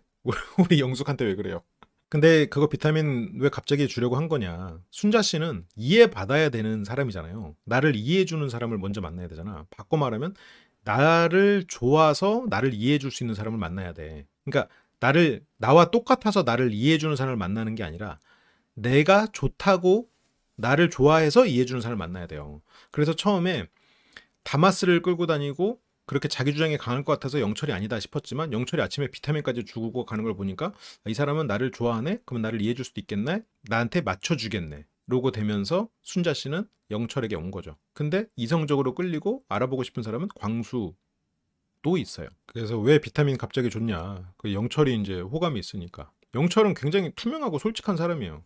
우리 영숙한테 왜 그래요? 근데 그거 비타민 왜 갑자기 주려고 한 거냐? 순자 씨는 이해받아야 되는 사람이잖아요. 나를 이해해주는 사람을 먼저 만나야 되잖아. 바꿔 말하면 나를 좋아서 나를 이해해줄 수 있는 사람을 만나야 돼. 그러니까 나와 똑같아서 나를 이해해주는 사람을 만나는 게 아니라 내가 좋다고 나를 좋아해서 이해해주는 사람을 만나야 돼요. 그래서 처음에 다마스를 끌고 다니고 그렇게 자기 주장이 강할 것 같아서 영철이 아니다 싶었지만 영철이 아침에 비타민까지 주고 가는 걸 보니까 이 사람은 나를 좋아하네? 그러면 나를 이해해 줄 수도 있겠네? 나한테 맞춰주겠네? 로고 되면서 순자 씨는 영철에게 온 거죠. 근데 이성적으로 끌리고 알아보고 싶은 사람은 광수도 있어요. 그래서 왜 비타민 갑자기 줬냐? 그 영철이 이제 호감이 있으니까. 영철은 굉장히 투명하고 솔직한 사람이에요.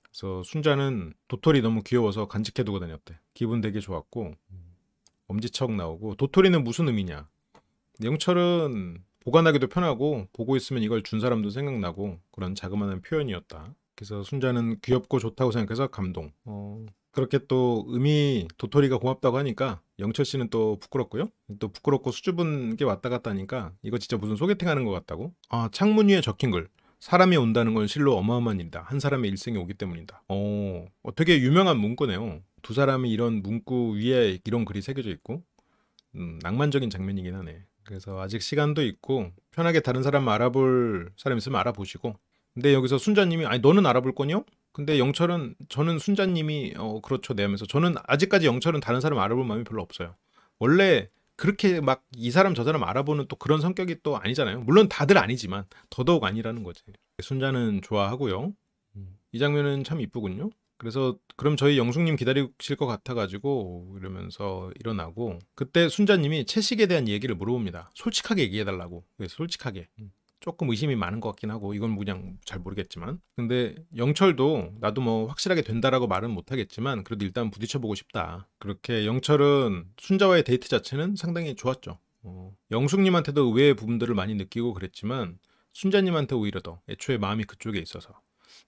그래서 순자는 도토리 너무 귀여워서 간직해두고 다녔대. 기분 되게 좋았고 엄지척 나오고 도토리는 무슨 의미냐? 영철은 보관하기도 편하고 보고 있으면 이걸 준 사람도 생각나고 그런 자그마한 표현이었다. 그래서 순자는 귀엽고 좋다고 생각해서 감동. 그렇게 또 도토리가 고맙다고 하니까 영철 씨는 또 부끄럽고요. 또 부끄럽고 수줍은 게 왔다 갔다 하니까 이거 진짜 무슨 소개팅 하는 것 같다고. 창문 위에 적힌 글. 사람이 온다는 건 실로 어마어마한 일이다. 한 사람의 일생이 오기 때문이다. 되게 유명한 문구네요. 두 사람이 이런 문구 위에 이런 글이 새겨져 있고 낭만적인 장면이긴 하네. 그래서 아직 시간도 있고 편하게 다른 사람 알아볼 사람 있으면 알아보시고 근데 여기서 순자님이 아니 너는 알아볼 거냐? 근데 영철은 저는 순자님이 그렇죠 네 하면서 저는 아직까지 영철은 다른 사람 알아볼 마음이 별로 없어요. 원래 그렇게 막 이 사람 저 사람 알아보는 또 그런 성격이 또 아니잖아요. 물론 다들 아니지만 더더욱 아니라는 거지. 순자는 좋아하고요. 이 장면은 참 이쁘군요. 그래서 그럼 저희 영숙님 기다리실 것 같아가지고 이러면서 일어나고 그때 순자님이 채식에 대한 얘기를 물어봅니다. 솔직하게 얘기해달라고. 그래서 솔직하게. 조금 의심이 많은 것 같긴 하고 이건 그냥 잘 모르겠지만 근데 영철도 나도 뭐 확실하게 된다라고 말은 못하겠지만 그래도 일단 부딪혀보고 싶다. 그렇게 영철은 순자와의 데이트 자체는 상당히 좋았죠. 영숙님한테도 의외의 부분들을 많이 느끼고 그랬지만 순자님한테 오히려 더 애초에 마음이 그쪽에 있어서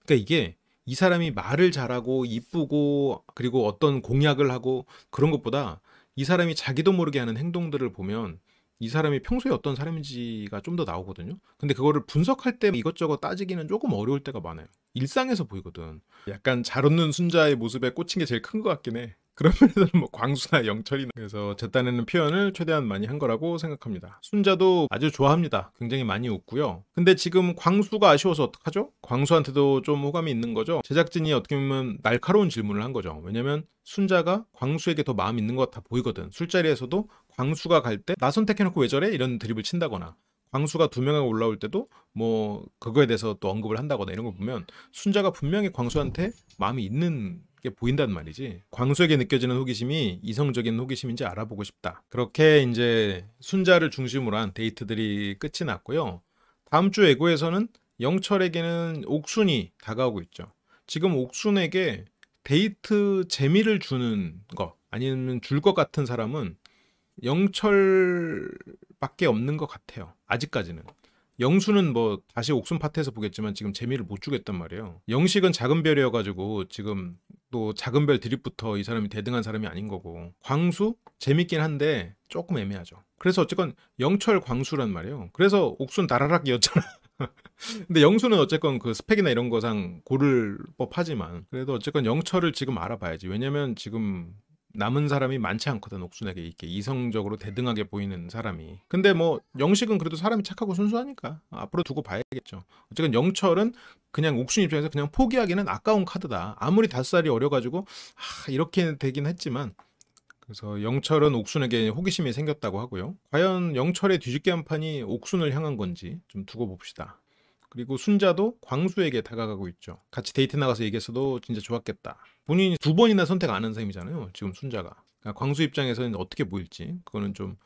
그러니까 이게 이 사람이 말을 잘하고 이쁘고 그리고 어떤 공약을 하고 그런 것보다 이 사람이 자기도 모르게 하는 행동들을 보면 이 사람이 평소에 어떤 사람인지가 좀 더 나오거든요. 근데 그거를 분석할 때 이것저것 따지기는 조금 어려울 때가 많아요. 일상에서 보이거든. 약간 잘 웃는 순자의 모습에 꽂힌 게 제일 큰 것 같긴 해. 그런 면에서는 뭐 광수나 영철이나 그래서 제 딴에는 표현을 최대한 많이 한 거라고 생각합니다. 순자도 아주 좋아합니다. 굉장히 많이 웃고요. 근데 지금 광수가 아쉬워서 어떡하죠? 광수한테도 좀 호감이 있는 거죠. 제작진이 어떻게 보면 날카로운 질문을 한 거죠. 왜냐면 순자가 광수에게 더 마음이 있는 것 같아 보이거든. 술자리에서도 광수가 갈 때 나 선택해놓고 왜 저래? 이런 드립을 친다거나 광수가 두 명하고 올라올 때도 뭐 그거에 대해서 또 언급을 한다거나 이런 거 보면 순자가 분명히 광수한테 마음이 있는 게 보인단 말이지. 광수에게 느껴지는 호기심이 이성적인 호기심인지 알아보고 싶다. 그렇게 이제 순자를 중심으로 한 데이트들이 끝이 났고요. 다음 주 예고에서는 영철에게는 옥순이 다가오고 있죠. 지금 옥순에게 데이트 재미를 주는 거 아니면 줄 것 같은 사람은 영철밖에 없는 것 같아요. 아직까지는. 영수는 뭐 다시 옥순 파트에서 보겠지만 지금 재미를 못 주겠단 말이에요. 영식은 작은 별이어가지고 지금 또 작은 별 드립부터 이 사람이 대등한 사람이 아닌 거고 광수 재밌긴 한데 조금 애매하죠. 그래서 어쨌건 영철 광수란 말이에요. 그래서 옥순 다라락 이었잖아. 근데 영수는 어쨌건 그 스펙이나 이런 거상 고를 법하지만 그래도 어쨌건 영철을 지금 알아봐야지. 왜냐면 지금 남은 사람이 많지 않거든. 옥순에게 이렇게 이성적으로 대등하게 보이는 사람이. 근데 뭐 영식은 그래도 사람이 착하고 순수하니까 앞으로 두고 봐야겠죠. 어쨌든 영철은 그냥 옥순 입장에서 그냥 포기하기는 아까운 카드다. 아무리 5살이 어려가지고 이렇게 되긴 했지만 그래서 영철은 옥순에게 호기심이 생겼다고 하고요. 과연 영철의 뒤집개 한 판이 옥순을 향한 건지 좀 두고 봅시다. 그리고 순자도 광수에게 다가가고 있죠. 같이 데이트 나가서 얘기했어도 진짜 좋았겠다. 본인이 2번이나 선택 안 한 셈이잖아요. 지금 순자가. 그러니까 광수 입장에서는 어떻게 보일지 그거는 좀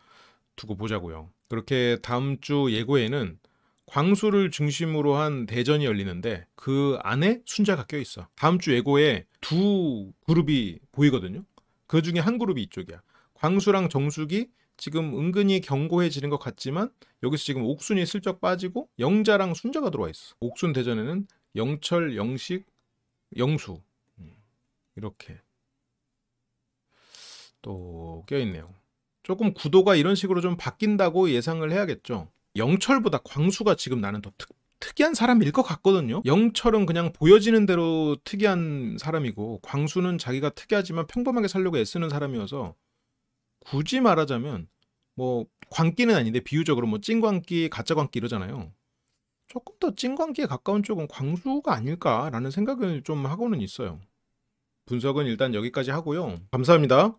두고 보자고요. 그렇게 다음 주 예고에는 광수를 중심으로 한 대전이 열리는데 그 안에 순자가 껴있어. 다음 주 예고에 두 그룹이 보이거든요. 그 중에 한 그룹이 이쪽이야. 광수랑 정숙이 지금 은근히 견고해지는 것 같지만 여기서 지금 옥순이 슬쩍 빠지고 영자랑 순자가 들어와 있어. 옥순 대전에는 영철, 영식, 영수 이렇게 또 껴있네요. 조금 구도가 이런 식으로 좀 바뀐다고 예상을 해야겠죠. 영철보다 광수가 지금 나는 더 특이한 사람일 것 같거든요. 영철은 그냥 보여지는 대로 특이한 사람이고 광수는 자기가 특이하지만 평범하게 살려고 애쓰는 사람이어서 굳이 말하자면 뭐 광기는 아닌데 비유적으로 뭐 찐광기, 가짜 광기 이러잖아요. 조금 더 찐광기에 가까운 쪽은 광수가 아닐까라는 생각을 좀 하고는 있어요. 분석은 일단 여기까지 하고요. 감사합니다.